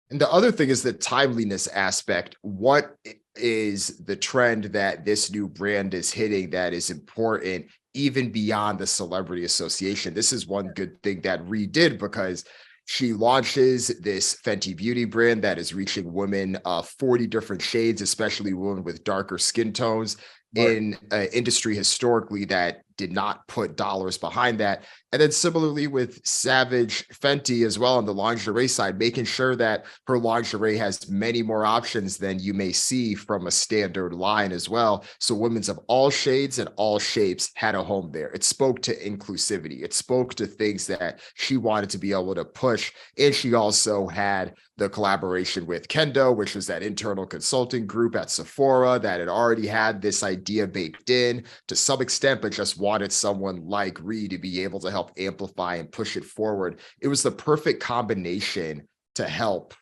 And the other thing is the timeliness aspect. What is the trend that this new brand is hitting that is important even beyond the celebrity association? This is one good thing that Ree did, because she launches this Fenty Beauty brand that is reaching women of 40 different shades, especially women with darker skin tones, in an industry historically that did not put dollars behind that. And then similarly with Savage Fenty as well on the lingerie side, making sure that her lingerie has many more options than you may see from a standard line as well. So women's of all shades and all shapes had a home there. It spoke to inclusivity. It spoke to things that she wanted to be able to push. And she also had the collaboration with Kendo, which was that internal consulting group at Sephora that had already had this idea baked in to some extent, but just wanted someone like Ree to be able to help amplify and push it forward. It was the perfect combination to help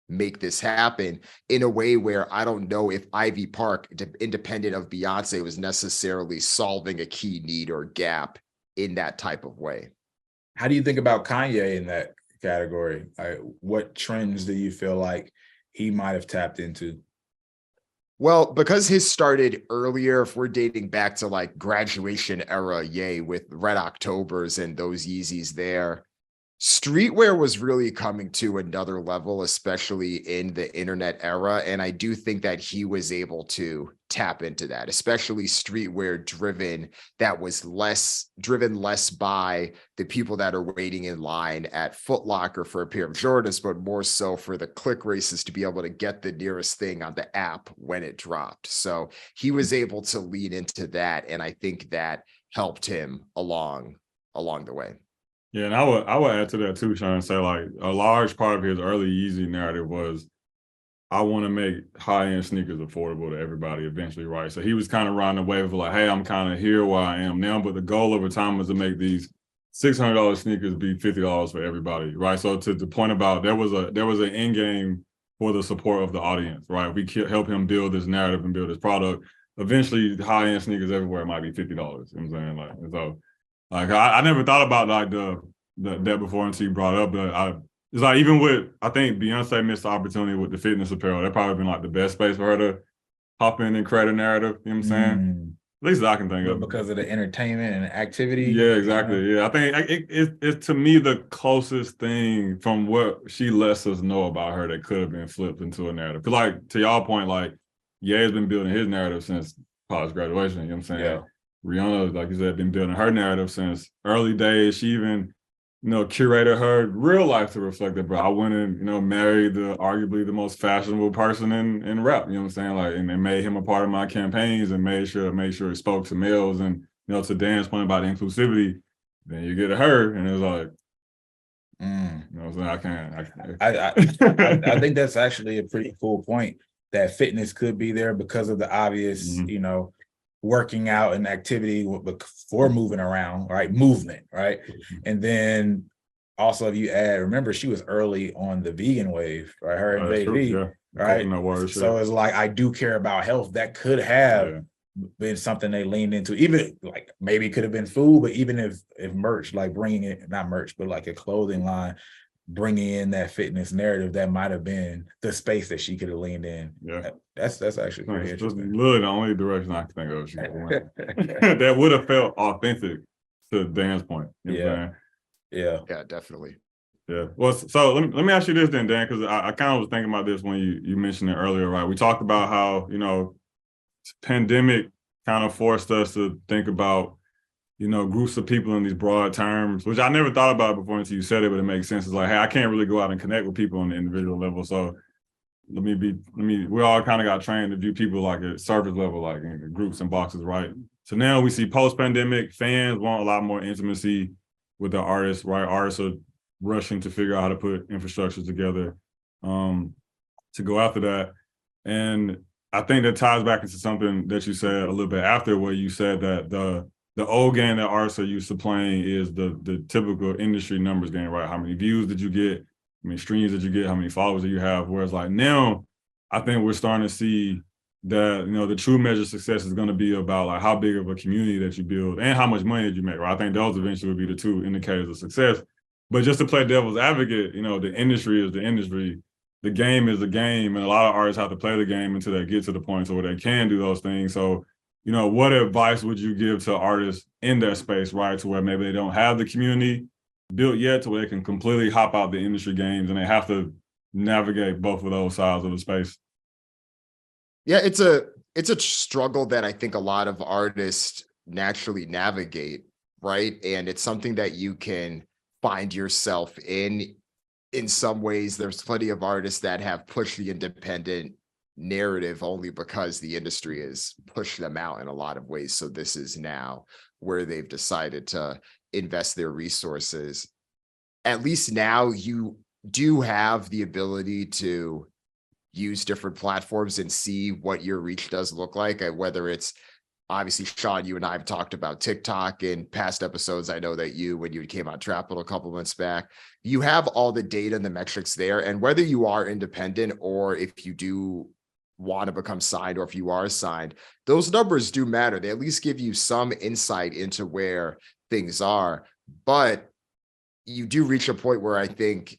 make this happen in a way where I don't know if Ivy Park, independent of Beyonce, was necessarily solving a key need or gap in that type of way. How do you think about Kanye in that category? What trends do you feel like he might have tapped into? Well, because his started earlier, if we're dating back to like graduation era, Ye, with Red Octobers and those Yeezys there, streetwear was really coming to another level, especially in the internet era. And I do think that he was able to tap into that, especially streetwear driven, that was driven less by the people that are waiting in line at Foot Locker for a pair of Jordans, but more so for the click races to be able to get the nearest thing on the app when it dropped. So he was able to lean into that. And I think that helped him along the way. Yeah, and I would add to that too, Sean, and say like a large part of his early Yeezy narrative was, I want to make high-end sneakers affordable to everybody eventually, right? So he was kind of riding the wave of like, hey, I'm kind of here where I am now, but the goal over time was to make these $600 sneakers be $50 for everybody, right? So to the point about there was an end game for the support of the audience, right? We help him build this narrative and build this product. Eventually, high-end sneakers everywhere might be $50. You know what I'm saying? Like, so like I never thought about like that before until you brought it up, but it's like even with, I think Beyonce missed the opportunity with the fitness apparel. That probably been like the best space for her to hop in and create a narrative. You know what I'm saying? At least I can think of. Because of the entertainment and activity. Yeah, exactly. Yeah, I think it's to me the closest thing from what she lets us know about her that could have been flipped into a narrative. Because like to y'all point, like Ye has been building his narrative since college graduation. You know what I'm saying? Yeah. Rihanna, like you said, been building her narrative since early days. She even, curated her real life to reflect it. But I went and, married arguably the most fashionable person in rap. You know what I'm saying? Like, and made him a part of my campaigns and made sure it spoke to males and, to Dan's point about inclusivity. Then you get to her and it's like, you know what I'm saying? I think that's actually a pretty cool point, that fitness could be there because of the obvious, working out and activity before moving around, right? Movement, right? And then also if you add, remember she was early on the vegan wave, right? Her and Baby, yeah. right? So it's like, I do care about health. That could have been something they leaned into, even like maybe it could have been food, but even if merch, like bringing it, not merch, but like a clothing line bringing in that fitness narrative, that might have been the space that she could have leaned in. Yeah. That's actually pretty It's just interesting. literally the only direction I can think of she went. That would have felt authentic to Dan's point. You know what I'm saying? Yeah, definitely. Yeah. Well, so let me ask you this then, Dan, because I kind of was thinking about this when you mentioned it earlier, right? We talked about how, pandemic kind of forced us to think about, groups of people in these broad terms, which I never thought about before until you said it, but it makes sense. It's like, hey, I can't really go out and connect with people on the individual level. So we all kind of got trained to view people like at surface level, like in groups and boxes, right? So now we see post-pandemic, fans want a lot more intimacy with the artists, right? Artists are rushing to figure out how to put infrastructure together to go after that. And I think that ties back into something that you said a little bit after, where you said that the old game that artists are used to playing is the typical industry numbers game, right? How many views did you get? How many streams did you get? How many followers do you have? Whereas like now, I think we're starting to see that, the true measure of success is going to be about like how big of a community that you build and how much money did you make, right? I think those eventually will be the two indicators of success. But just to play devil's advocate, the industry is the industry. The game is the game, and a lot of artists have to play the game until they get to the point where they can do those things. So, what advice would you give to artists in that space, right? To where maybe they don't have the community built yet, to where they can completely hop out the industry games and they have to navigate both of those sides of the space. Yeah, it's a struggle that I think a lot of artists naturally navigate, right? And it's something that you can find yourself in some ways. There's plenty of artists that have pushed the independent narrative only because the industry has pushed them out in a lot of ways. So this is now where they've decided to invest their resources. At least now you do have the ability to use different platforms and see what your reach does look like, whether it's obviously, Sean, you and I have talked about TikTok in past episodes. I know that when you came on Trapital a couple months back, you have all the data and the metrics there. And whether you are independent or if you do want to become signed or if you are signed, those numbers do matter. They at least give you some insight into where things are. But you do reach a point where I think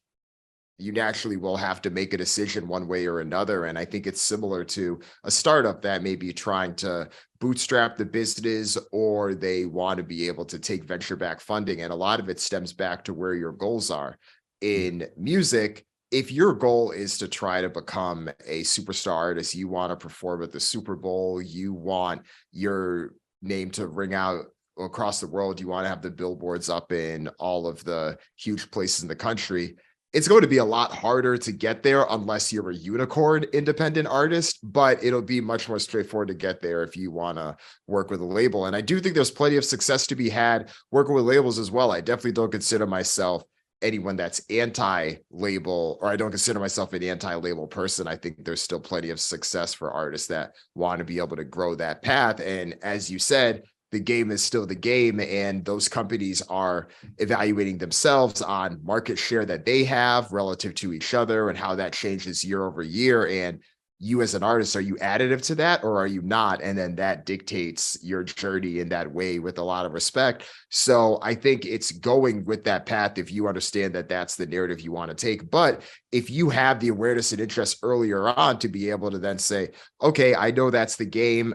you naturally will have to make a decision one way or another. And I think it's similar to a startup that may be trying to bootstrap the business, or they want to be able to take venture-backed funding. And a lot of it stems back to where your goals are. In music, if your goal is to try to become a superstar artist, you want to perform at the Super Bowl, you want your name to ring out across the world, you want to have the billboards up in all of the huge places in the country, it's going to be a lot harder to get there unless you're a unicorn independent artist, but it'll be much more straightforward to get there if you want to work with a label. And I do think there's plenty of success to be had working with labels as well. I definitely don't consider myself anyone that's anti-label, or I don't consider myself an anti-label person. I think there's still plenty of success for artists that want to be able to grow that path. And as you said, the game is still the game, and those companies are evaluating themselves on market share that they have relative to each other and how that changes year over year. And you as an artist, are you additive to that or are you not? And then that dictates your journey in that way, with a lot of respect. So I think it's going with that path if you understand that that's the narrative you want to take. But if you have the awareness and interest earlier on to be able to then say, okay, I know that's the game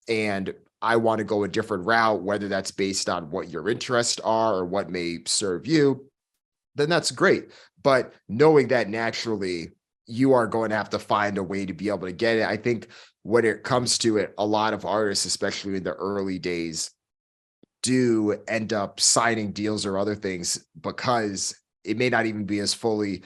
and I want to go a different route, whether that's based on what your interests are or what may serve you, then that's great. But knowing that naturally you are going to have to find a way to be able to get it. I think when it comes to it, a lot of artists, especially in the early days, do end up signing deals or other things because it may not even be as fully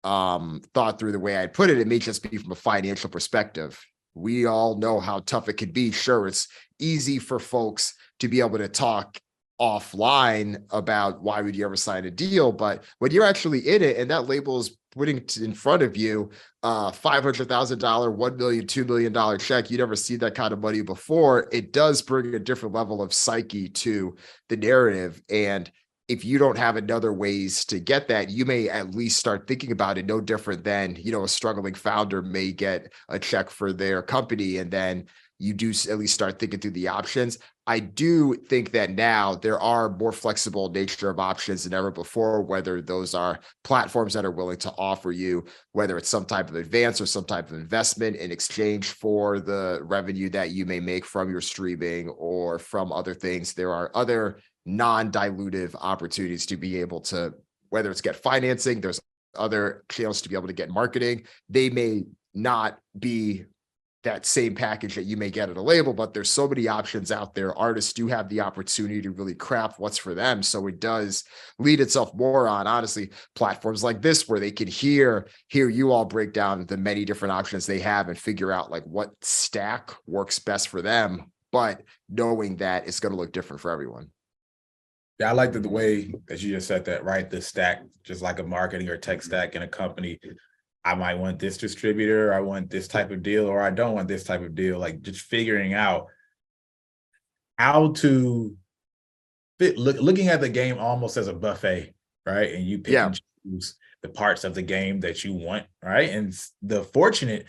thought through the way I'd put it. It may just be from a financial perspective. We all know how tough it can be. Sure, it's easy for folks to be able to talk offline about why would you ever sign a deal, but when you're actually in it and that label is putting in front of you $500,000, $1 million, $2 million check, you never see that kind of money before. It does bring a different level of psyche to the narrative. And if you don't have another ways to get that, you may at least start thinking about it. No different than, a struggling founder may get a check for their company, and then you do at least start thinking through the options. I do think that now there are more flexible nature of options than ever before, whether those are platforms that are willing to offer you, whether it's some type of advance or some type of investment in exchange for the revenue that you may make from your streaming or from other things. There are other non-dilutive opportunities to be able to, whether it's get financing, there's other channels to be able to get marketing. They may not be that same package that you may get at a label, but there's so many options out there. Artists do have the opportunity to really craft what's for them. So it does lead itself more on, honestly, platforms like this, where they can hear you all break down the many different options they have and figure out like what stack works best for them, but knowing that it's going to look different for everyone. Yeah, I like the way that you just said that, right? The stack, just like a marketing or tech stack in a company. I might want this distributor, I want this type of deal, or I don't want this type of deal. Like just figuring out how to fit, looking at the game almost as a buffet, right? And you pick and choose the parts of the game that you want, right? And the fortunate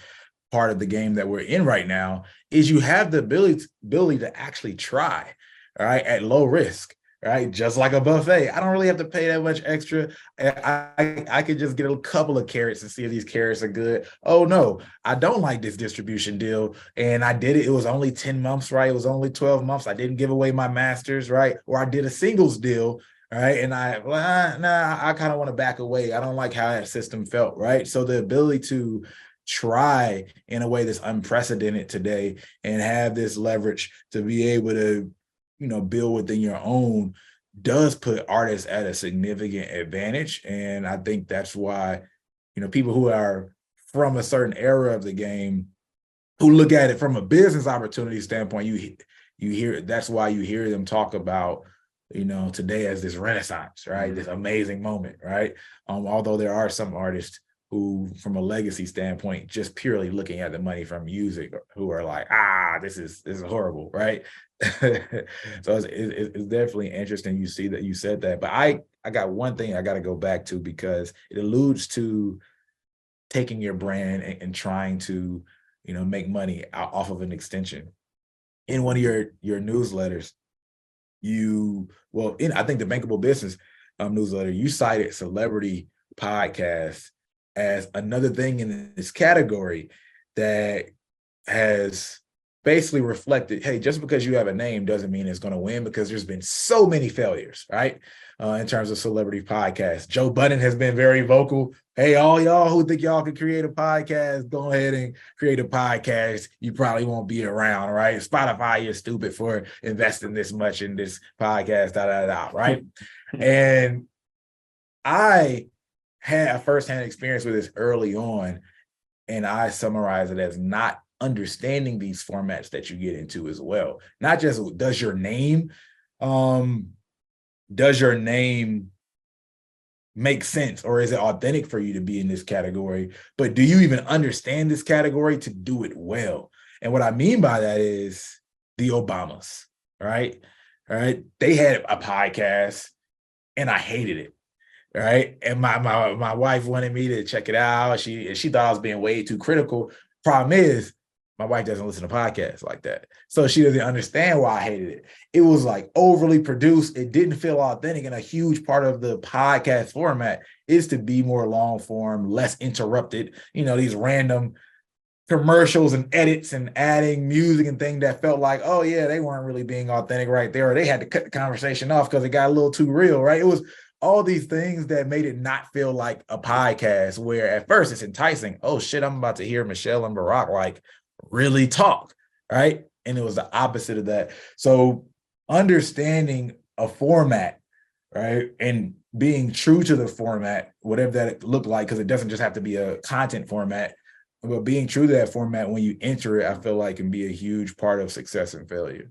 part of the game that we're in right now is you have the ability to actually try, right, at low risk. Right, just like a buffet. I don't really have to pay that much extra. I could just get a couple of carrots and see if these carrots are good. Oh no, I don't like this distribution deal, and I did it. It was only 10 months, right? It was only 12 months. I didn't give away my masters, right? Or I did a singles deal, right? And I kind of want to back away. I don't like how that system felt, right? So the ability to try in a way that's unprecedented today and have this leverage to be able to build within your own does put artists at a significant advantage. And I think that's why, people who are from a certain era of the game, who look at it from a business opportunity standpoint, you hear, that's why you hear them talk about, today as this renaissance, right? This amazing moment, right? Although there are some artists who, from a legacy standpoint, just purely looking at the money from music, who are like, this is horrible, right? So it's definitely interesting you said that. But I got one thing I got to go back to, because it alludes to taking your brand and trying to, make money off of an extension. In one of your newsletters, I think the Bankable Business newsletter, you cited celebrity podcasts as another thing in this category that has basically reflected, hey, just because you have a name doesn't mean it's going to win, because there's been so many failures, right? In terms of celebrity podcasts. Joe Budden has been very vocal. Hey, all y'all who think y'all can create a podcast, go ahead and create a podcast. You probably won't be around, right? Spotify, you're stupid for investing this much in this podcast, right? And I had a firsthand experience with this early on, and I summarize it as not understanding these formats that you get into as well. Not just does your name make sense, or is it authentic for you to be in this category, but do you even understand this category to do it well? And what I mean by that is the Obamas, right? They had a podcast and I hated it. Right. And my wife wanted me to check it out. She thought I was being way too critical. Problem is, my wife doesn't listen to podcasts like that. So she doesn't understand why I hated it. It was like overly produced. It didn't feel authentic. And a huge part of the podcast format is to be more long form, less interrupted. These random commercials and edits and adding music and things that felt like, oh yeah, they weren't really being authentic right there. Or they had to cut the conversation off because it got a little too real, right? It was all these things that made it not feel like a podcast, where at first it's enticing. Oh shit, I'm about to hear Michelle and Barack like really talk, right? And it was the opposite of that. So understanding a format, right, and being true to the format, whatever that looked like, because it doesn't just have to be a content format, but being true to that format when you enter it, I feel like can be a huge part of success and failure.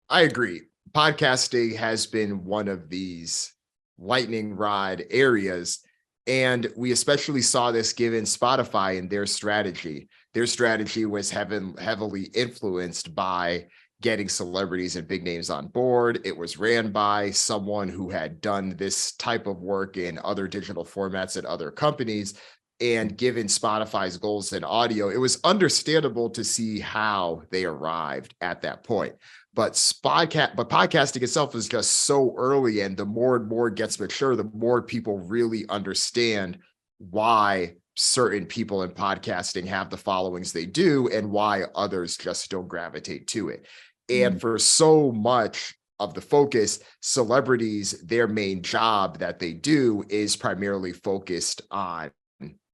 I agree. Podcasting has been one of these lightning rod areas, and we especially saw this given Spotify and their strategy. Their strategy was heavily influenced by getting celebrities and big names on board. It was ran by someone who had done this type of work in other digital formats at other companies. And given Spotify's goals in audio, it was understandable to see how they arrived at that point. but podcasting itself is just so early, and the more and more it gets mature, the more people really understand why certain people in podcasting have the followings they do and why others just don't gravitate to it. And for so much of the focus, celebrities, their main job that they do is primarily focused on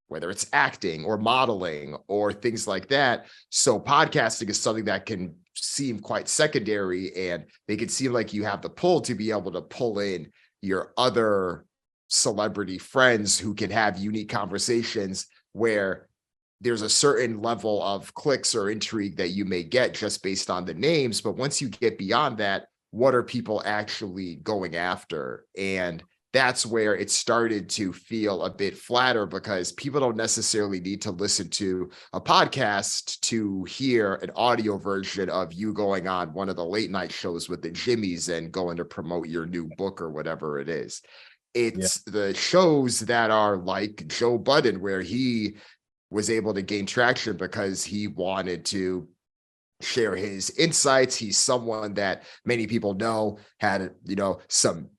whether it's acting or modeling or things like that. So podcasting is something that can seem quite secondary, and they can seem like you have the pull to be able to pull in your other celebrity friends who can have unique conversations where there's a certain level of clicks or intrigue that you may get just based on the names. But once you get beyond that, what are people actually going after? And that's where it started to feel a bit flatter, because people don't necessarily need to listen to a podcast to hear an audio version of you going on one of the late night shows with the Jimmys and going to promote your new book or whatever it is. It's the shows that are like Joe Budden, where he was able to gain traction because he wanted to share his insights. He's someone that many people know had, some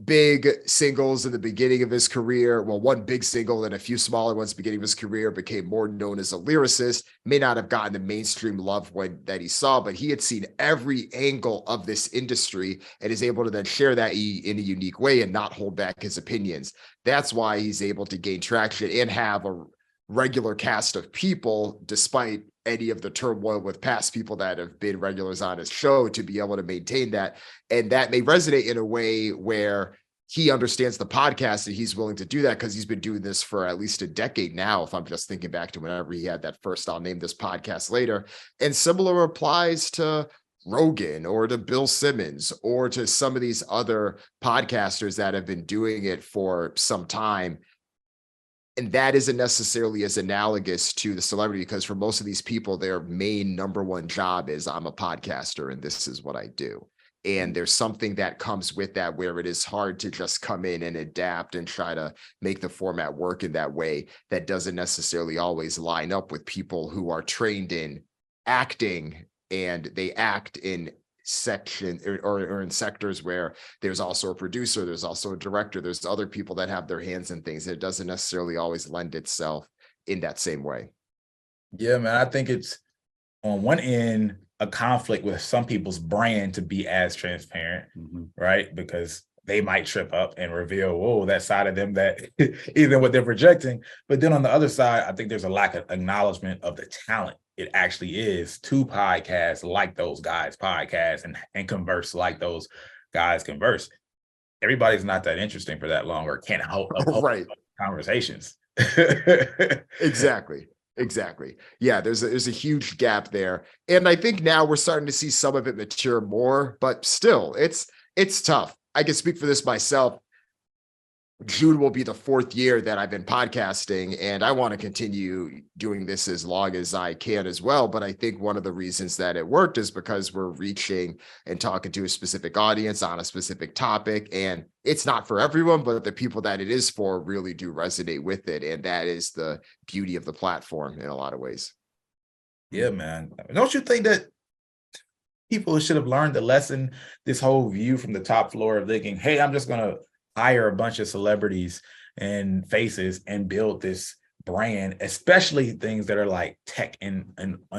big singles in the beginning of his career. Well, one big single and a few smaller ones beginning of his career, became more known as a lyricist, may not have gotten the mainstream love that he saw, but he had seen every angle of this industry and is able to then share that in a unique way and not hold back his opinions. That's why he's able to gain traction and have a regular cast of people, despite any of the turmoil with past people that have been regulars on his show, to be able to maintain that. And that may resonate in a way where he understands the podcast and he's willing to do that because he's been doing this for at least a decade now. If I'm just thinking back to whenever he had that first, I'll name this podcast later. And similar applies to Rogan or to Bill Simmons or to some of these other podcasters that have been doing it for some time. And that isn't necessarily as analogous to the celebrity, because for most of these people, their main number one job is, I'm a podcaster and this is what I do. And there's something that comes with that where it is hard to just come in and adapt and try to make the format work in that way. That doesn't necessarily always line up with people who are trained in acting, and they act in section or in sectors where there's also a producer, there's also a director, there's other people that have their hands in things. It doesn't necessarily always lend itself in that same way. Yeah, man, I think it's on one end a conflict with some people's brand to be as transparent, right? Because they might trip up and reveal, whoa, that side of them that isn't what they're projecting. But then on the other side, I think there's a lack of acknowledgement of the talent it actually is to podcast like those guys podcast and converse like those guys converse. Everybody's not that interesting for that long or can't hold right conversations. Exactly. Yeah, there's a huge gap there. And I think now we're starting to see some of it mature more, but still it's tough. I can speak for this myself. June will be the 4th year that I've been podcasting, and I want to continue doing this as long as I can as well. But I think one of the reasons that it worked is because we're reaching and talking to a specific audience on a specific topic, and it's not for everyone, but the people that it is for really do resonate with it. And that is the beauty of the platform in a lot of ways. Yeah, man. Don't you think that people should have learned the lesson, this whole view from the top floor of thinking, hey, I'm just going to hire a bunch of celebrities and faces and build this brand, especially things that are like tech and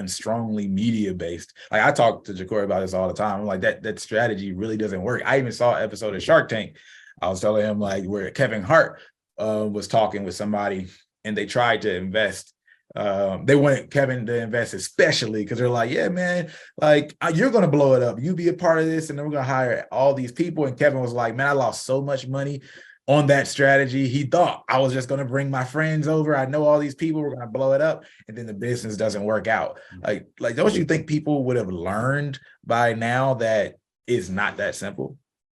strongly media based. Like I talk to Jacory about this all the time. I'm like, that strategy really doesn't work. I even saw an episode of Shark Tank. I was telling him like where Kevin Hart was talking with somebody and they tried to invest. They wanted Kevin to invest, especially because they're like, yeah, man, like you're going to blow it up. You be a part of this. And then we're going to hire all these people. And Kevin was like, man, I lost so much money on that strategy. He thought I was just going to bring my friends over. I know all these people, we're going to blow it up. And then the business doesn't work out. Like, don't you think people would have learned by now that it's not that simple?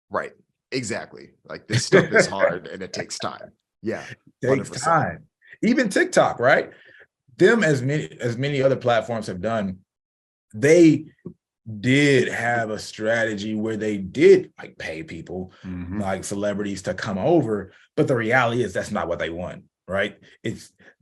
Right. Exactly. Like this stuff is hard and it takes time. Yeah. It takes 100%. Time. Even TikTok, right? Them, as many other platforms have done, they did have a strategy where they did like pay people like celebrities to come over, but the reality is that's not what they want, right?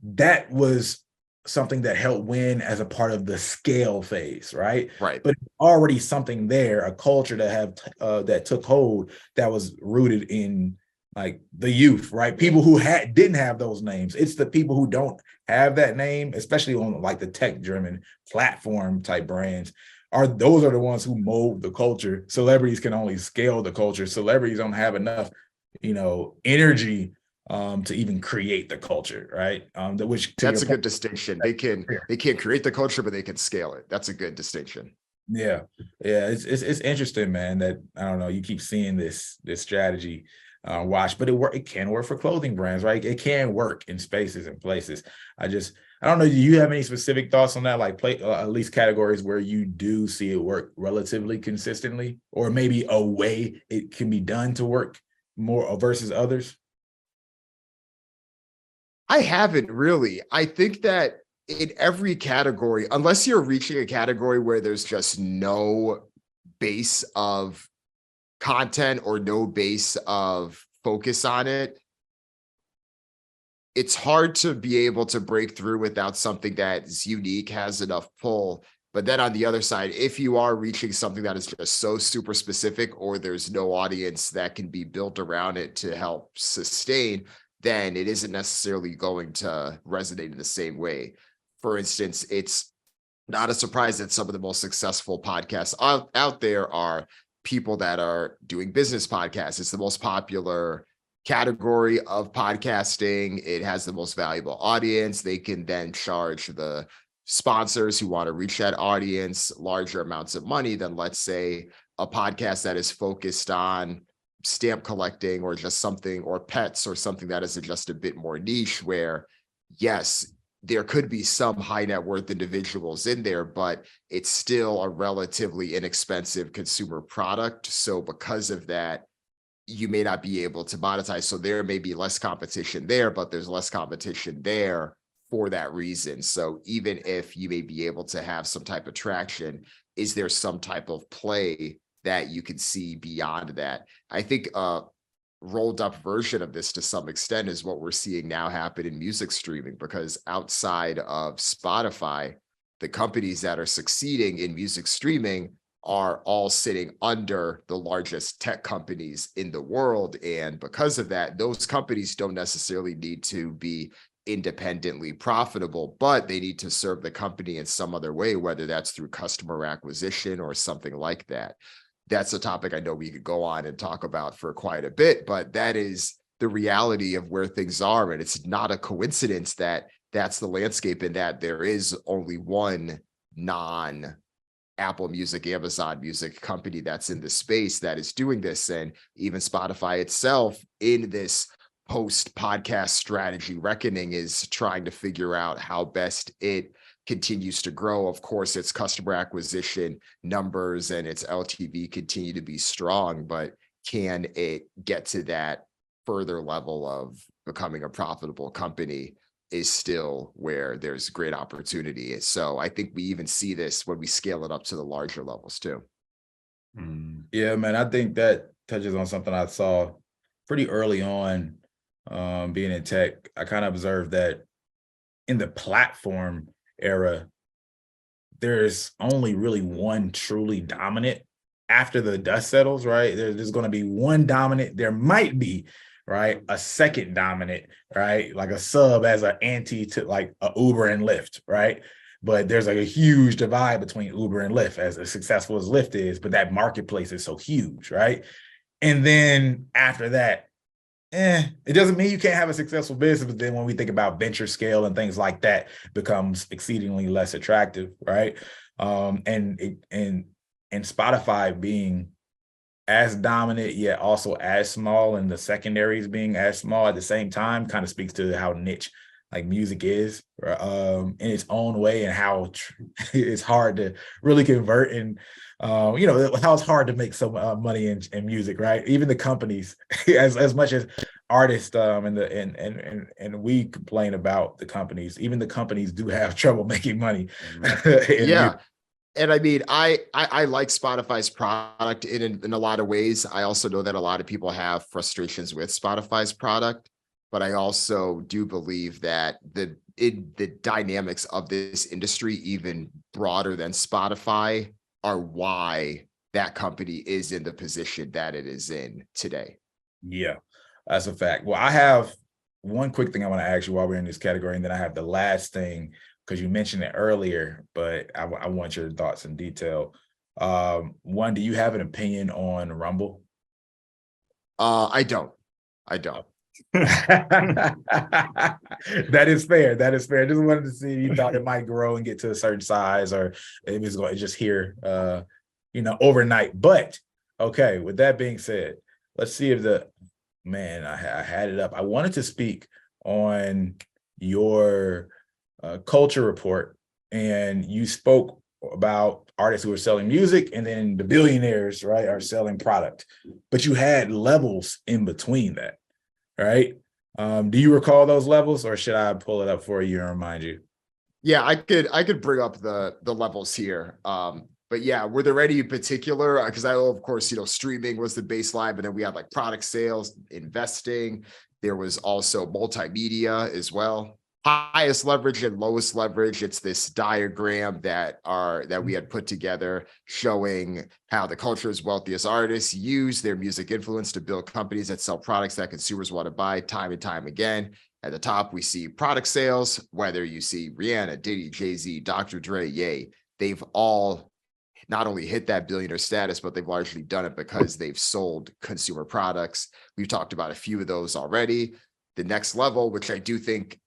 That was something that helped win as a part of the scale phase, right? Right. But already something there, a culture that took hold, that was rooted in like the youth, right? People who didn't have those names. It's the people who don't have that name, especially on like the tech-driven platform type brands. Those are the ones who mold the culture. Celebrities can only scale the culture. Celebrities don't have enough, energy to even create the culture, right? That's a good distinction. They can't create the culture, but they can scale it. That's a good distinction. Yeah. It's interesting, man, that I don't know, you keep seeing this strategy watch, but it can work for clothing brands, right? It can work in spaces and places. I don't know. Do you have any specific thoughts on that? Like at least categories where you do see it work relatively consistently, or maybe a way it can be done to work more versus others? I haven't really. I think that in every category, unless you're reaching a category where there's just no base of content or no base of focus on it, it's hard to be able to break through without something that is unique, has enough pull. But then on the other side, if you are reaching something that is just so super specific, or there's no audience that can be built around it to help sustain, then it isn't necessarily going to resonate in the same way. For instance, it's not a surprise that some of the most successful podcasts out there are people that are doing business podcasts. It's the most popular category of podcasting. It has the most valuable audience. They can then charge the sponsors who want to reach that audience larger amounts of money than, let's say, a podcast that is focused on stamp collecting or just something, or pets, or something that is just a bit more niche, where yes, there could be some high net worth individuals in there, but it's still a relatively inexpensive consumer product. So because of that, you may not be able to monetize. So there may be less competition there, but there's less competition there for that reason. So even if you may be able to have some type of traction, is there some type of play that you can see beyond that? I think a rolled up version of this to some extent is what we're seeing now happen in music streaming, because outside of Spotify, the companies that are succeeding in music streaming are all sitting under the largest tech companies in the world. And because of that, those companies don't necessarily need to be independently profitable, but they need to serve the company in some other way, whether that's through customer acquisition or something like that. That's a topic I know we could go on and talk about for quite a bit, but that is the reality of where things are. And it's not a coincidence that that's the landscape, and that there is only one non-Apple Music, Amazon Music company that's in the space that is doing this. And even Spotify itself, in this post-podcast strategy reckoning, is trying to figure out how best it continues to grow. Of course, its customer acquisition numbers and its LTV continue to be strong, but can it get to that further level of becoming a profitable company is still where there's great opportunity. So I think we even see this when we scale it up to the larger levels too. Yeah, man, I think that touches on something I saw pretty early on, being in tech. I kind of observed that in the platform era, there's only really one truly dominant. After the dust settles, right, there's going to be one dominant. There might be, right, a second dominant, right, like a sub as an anti to like a Uber and Lyft, right? But there's like a huge divide between Uber and Lyft, as successful as Lyft is, but that marketplace is so huge, right? And then after that, it doesn't mean you can't have a successful business, but then when we think about venture scale and things like that, becomes exceedingly less attractive, right? And Spotify being as dominant yet also as small, and the secondaries being as small at the same time, kind of speaks to how niche like music is in its own way, and how it's hard to really convert, and how it's hard to make some money in music, right? Even the companies, as much as artists and we complain about the companies, even the companies do have trouble making money. Yeah. And I mean, I like Spotify's product in a lot of ways. I also know that a lot of people have frustrations with Spotify's product, but I also do believe that the dynamics of this industry, even broader than Spotify, are why that company is in the position that it is in today. Yeah, that's a fact. Well, I have one quick thing I want to ask you while we're in this category, and then I have the last thing, because you mentioned it earlier, but I want your thoughts in detail. One, do you have an opinion on Rumble? I don't. That is fair. That is fair. I just wanted to see if you thought it might grow and get to a certain size, or it was going to just here, overnight. But okay, with that being said, let's see if I had it up. I wanted to speak on your culture report, and you spoke about artists who are selling music, and then the billionaires, right, are selling product. But you had levels in between that, right? Do you recall those levels, or should I pull it up for you and remind you? Yeah, I could bring up the levels here. But yeah, were there any particular? Because I know, of course, streaming was the baseline, but then we had like product sales, investing. There was also multimedia as well. Highest leverage and lowest leverage. It's this diagram that we had put together showing how the culture's wealthiest artists use their music influence to build companies that sell products that consumers want to buy time and time again. At the top, we see product sales, whether you see Rihanna, Diddy, Jay-Z, Dr. Dre, Ye, they've all not only hit that billionaire status, but they've largely done it because they've sold consumer products. We've talked about a few of those already. The next level, which I do think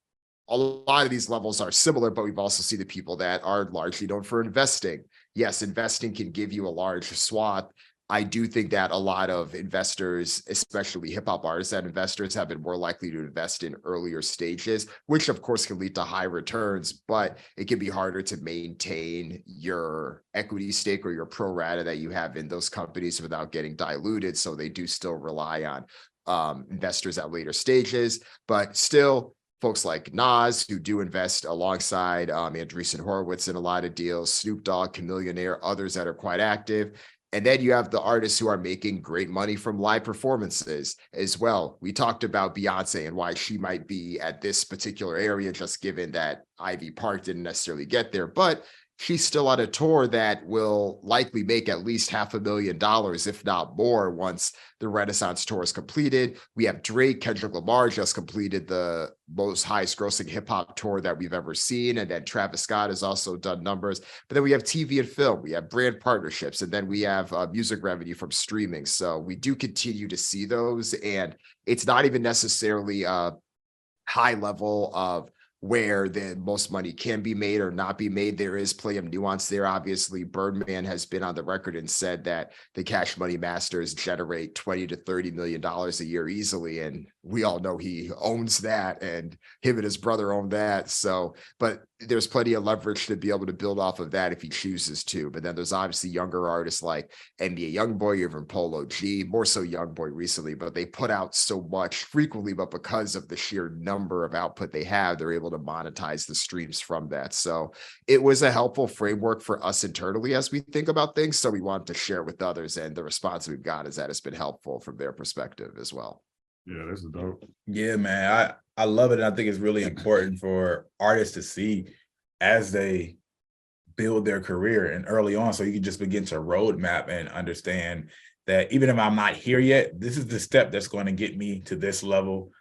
a lot of these levels are similar, but we've also seen the people that are largely known for investing. Yes, investing can give you a large swath. I do think that a lot of investors, especially hip hop artists and investors, have been more likely to invest in earlier stages, which of course can lead to high returns, but it can be harder to maintain your equity stake or your pro rata that you have in those companies without getting diluted. So they do still rely on investors at later stages, but still, folks like Nas, who do invest alongside Andreessen Horowitz in a lot of deals, Snoop Dogg, Chamillionaire, others that are quite active. And then you have the artists who are making great money from live performances as well. We talked about Beyonce and why she might be at this particular area, just given that Ivy Park didn't necessarily get there. But she's still on a tour that will likely make at least $500,000, if not more, once the Renaissance tour is completed. We have Drake, Kendrick Lamar just completed the most highest grossing hip hop tour that we've ever seen. And then Travis Scott has also done numbers. But then we have TV and film, we have brand partnerships, and then we have music revenue from streaming. So we do continue to see those. And it's not even necessarily a high level of where the most money can be made or not be made. There is plenty of nuance there. Obviously, Birdman has been on the record and said that the Cash Money Masters generate $20 to $30 million a year easily. And we all know he owns that, and him and his brother own that. So, but there's plenty of leverage to be able to build off of that if he chooses to. But then there's obviously younger artists like NBA Youngboy, even Polo G, more so Youngboy recently, but they put out so much frequently, but because of the sheer number of output they have, they're able to monetize the streams from that. So it was a helpful framework for us internally as we think about things. So we want to share it with others. And the response we've got is that it's been helpful from their perspective as well. Yeah, this is dope. Yeah, man. I love it. And I think it's really important for artists to see as they build their career and early on, so you can just begin to roadmap and understand that even if I'm not here yet, this is the step that's going to get me to this level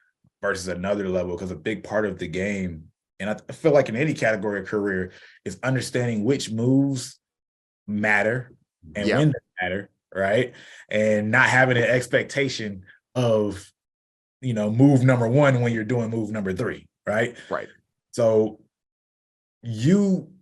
versus another level. Because a big part of the game, and I feel like in any category of career, is understanding which moves matter and when they matter, right? And not having an expectation of, move number one when you're doing move number three, right? Right. So you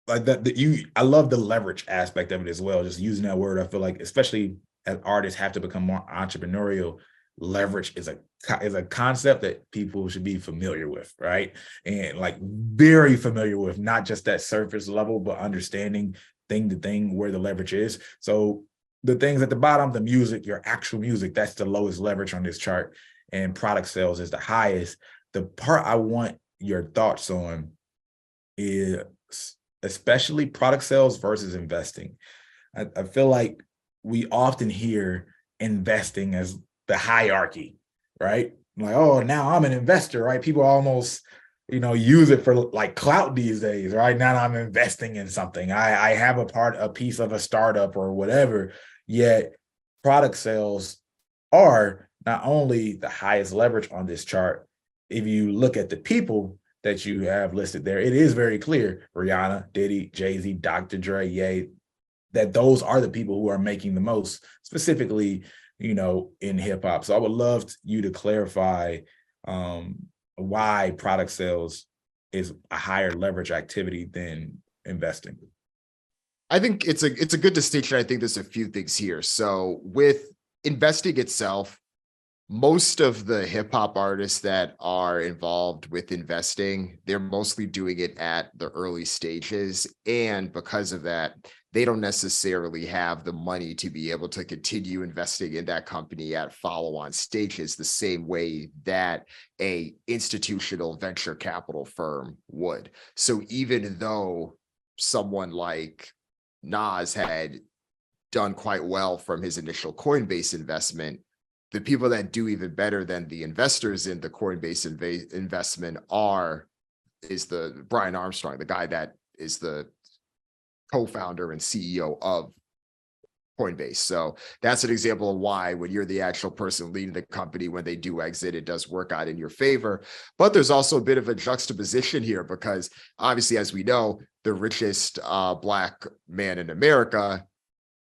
like that, I love the leverage aspect of it as well. Just using that word, I feel like, especially as artists have to become more entrepreneurial, leverage is a concept that people should be familiar with, right? And like very familiar with, not just that surface level, but understanding thing to thing where the leverage is. So the things at the bottom, the music, your actual music, that's the lowest leverage on this chart, and product sales is the highest. The part I want your thoughts on is especially product sales versus investing. I feel like we often hear investing as the hierarchy, right? Like, oh, now I'm an investor, right? People almost use it for like clout these days, right? Now I'm investing in something. I have a piece of a startup or whatever, yet product sales are not only the highest leverage on this chart. If you look at the people that you have listed there, it is very clear: Rihanna, Diddy, Jay-Z, Dr. Dre, Ye, that those are the people who are making the most, specifically, in hip hop. So I would love you to clarify why product sales is a higher leverage activity than investing. I think it's a good distinction. I think there's a few things here. So with investing itself, most of the hip hop artists that are involved with investing, they're mostly doing it at the early stages. And because of that, they don't necessarily have the money to be able to continue investing in that company at follow-on stages the same way that a institutional venture capital firm would. So even though someone like Nas had done quite well from his initial Coinbase investment, the people that do even better than the investors in the Coinbase investment is the Brian Armstrong, the guy that is the co-founder and CEO of Coinbase. So that's an example of why when you're the actual person leading the company, when they do exit, it does work out in your favor. But there's also a bit of a juxtaposition here because obviously, as we know, the richest Black man in America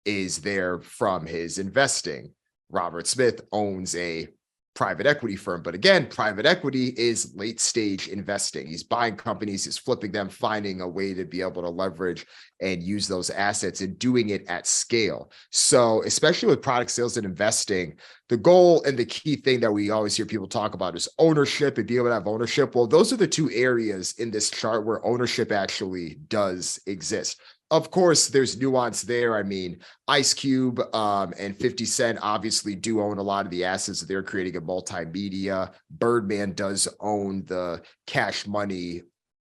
is there from his investing. Robert Smith owns a private equity firm. But again, private equity is late stage investing. He's buying companies, he's flipping them, finding a way to be able to leverage and use those assets and doing it at scale. So especially with product sales and investing, the goal and the key thing that we always hear people talk about is ownership and being able to have ownership. Well, those are the two areas in this chart where ownership actually does exist. Of course, there's nuance there. I mean, Ice Cube and 50 Cent obviously do own a lot of the assets that they're creating in multimedia. Birdman does own the Cash Money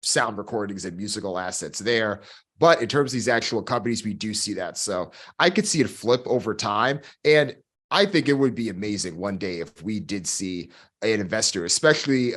sound recordings and musical assets there. But in terms of these actual companies, we do see that. So I could see it flip over time. And I think it would be amazing one day if we did see an investor, especially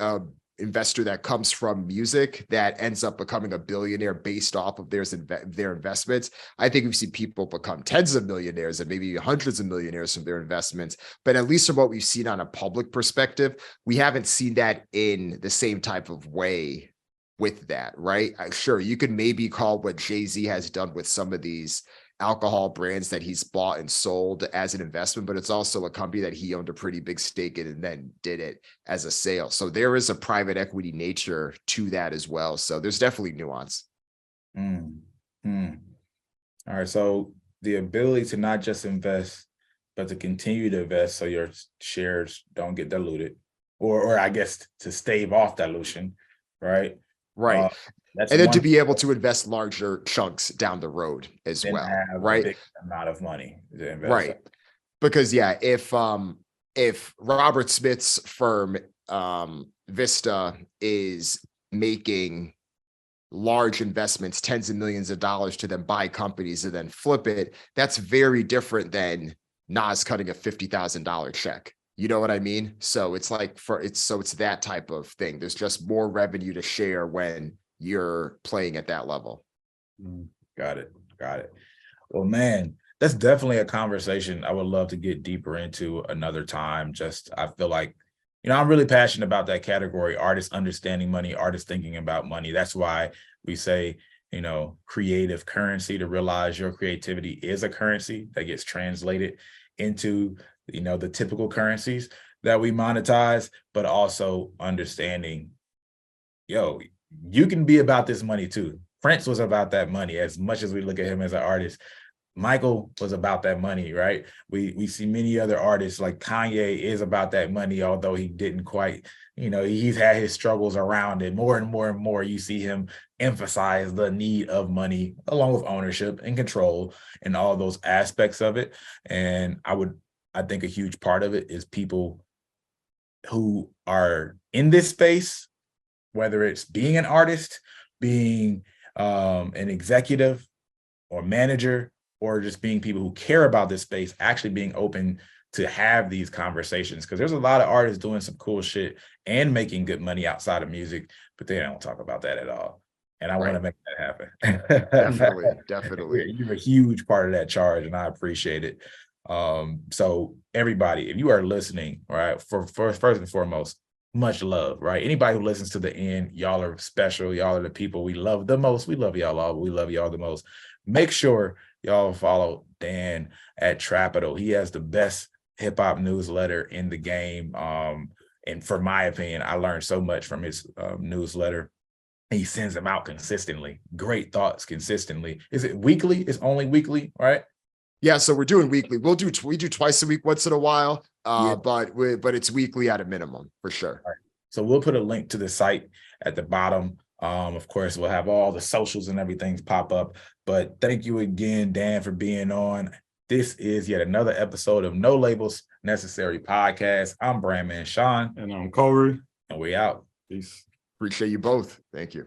investor that comes from music that ends up becoming a billionaire based off of their investments. I think we've seen people become tens of millionaires and maybe hundreds of millionaires from their investments. But at least from what we've seen on a public perspective, we haven't seen that in the same type of way with that, right? Sure, you could maybe call what Jay-Z has done with some of these alcohol brands that he's bought and sold as an investment, but it's also a company that he owned a pretty big stake in and then did it as a sale. So there is a private equity nature to that as well. So there's definitely nuance. All right. So the ability to not just invest, but to continue to invest so your shares don't get diluted, or I guess to stave off dilution, right? Right. And then to be able to invest larger chunks down the road as well, right? Big amount of money to invest. Right. Because yeah, if Robert Smith's firm Vista is making large investments, tens of millions of dollars to then buy companies and then flip it, that's very different than Nas cutting a $50,000 check. You know what I mean? So it's like it's that type of thing. There's just more revenue to share when you're playing at that level. Got it. Well, man, that's definitely a conversation I would love to get deeper into another time. I feel like, I'm really passionate about that category, artists understanding money, artists thinking about money. That's why we say, creative currency, to realize your creativity is a currency that gets translated into, the typical currencies that we monetize, but also understanding, you can be about this money too. Prince was about that money as much as we look at him as an artist. Michael was about that money, right? We see many other artists like Kanye is about that money, although he didn't quite, he's had his struggles around it. More and more and more, you see him emphasize the need of money along with ownership and control and all those aspects of it. And I think a huge part of it is people who are in this space, whether it's being an artist, being an executive or manager, or just being people who care about this space, actually being open to have these conversations, because there's a lot of artists doing some cool shit and making good money outside of music, but they don't talk about that at all. And I want to make that happen. Definitely. You're a huge part of that charge, and I appreciate it. So everybody, if you are listening, right, for first and foremost, much love, right? Anybody who listens to the end, y'all are special. Y'all are the people we love the most. We love y'all all, but we love y'all the most. Make sure y'all follow Dan at Trapital. He has the best hip hop newsletter in the game. And for my opinion, I learned so much from his newsletter. He sends them out consistently. Great thoughts consistently. Is it weekly? It's only weekly, right? Yeah, so we're doing weekly. We do twice a week once in a while, but it's weekly at a minimum for sure. Right. So we'll put a link to the site at the bottom. Of course, we'll have all the socials and everything pop up. But thank you again, Dan, for being on. This is yet another episode of No Labels Necessary Podcast. I'm Brandman Sean. And I'm Corey. And we out. Peace. Appreciate you both. Thank you.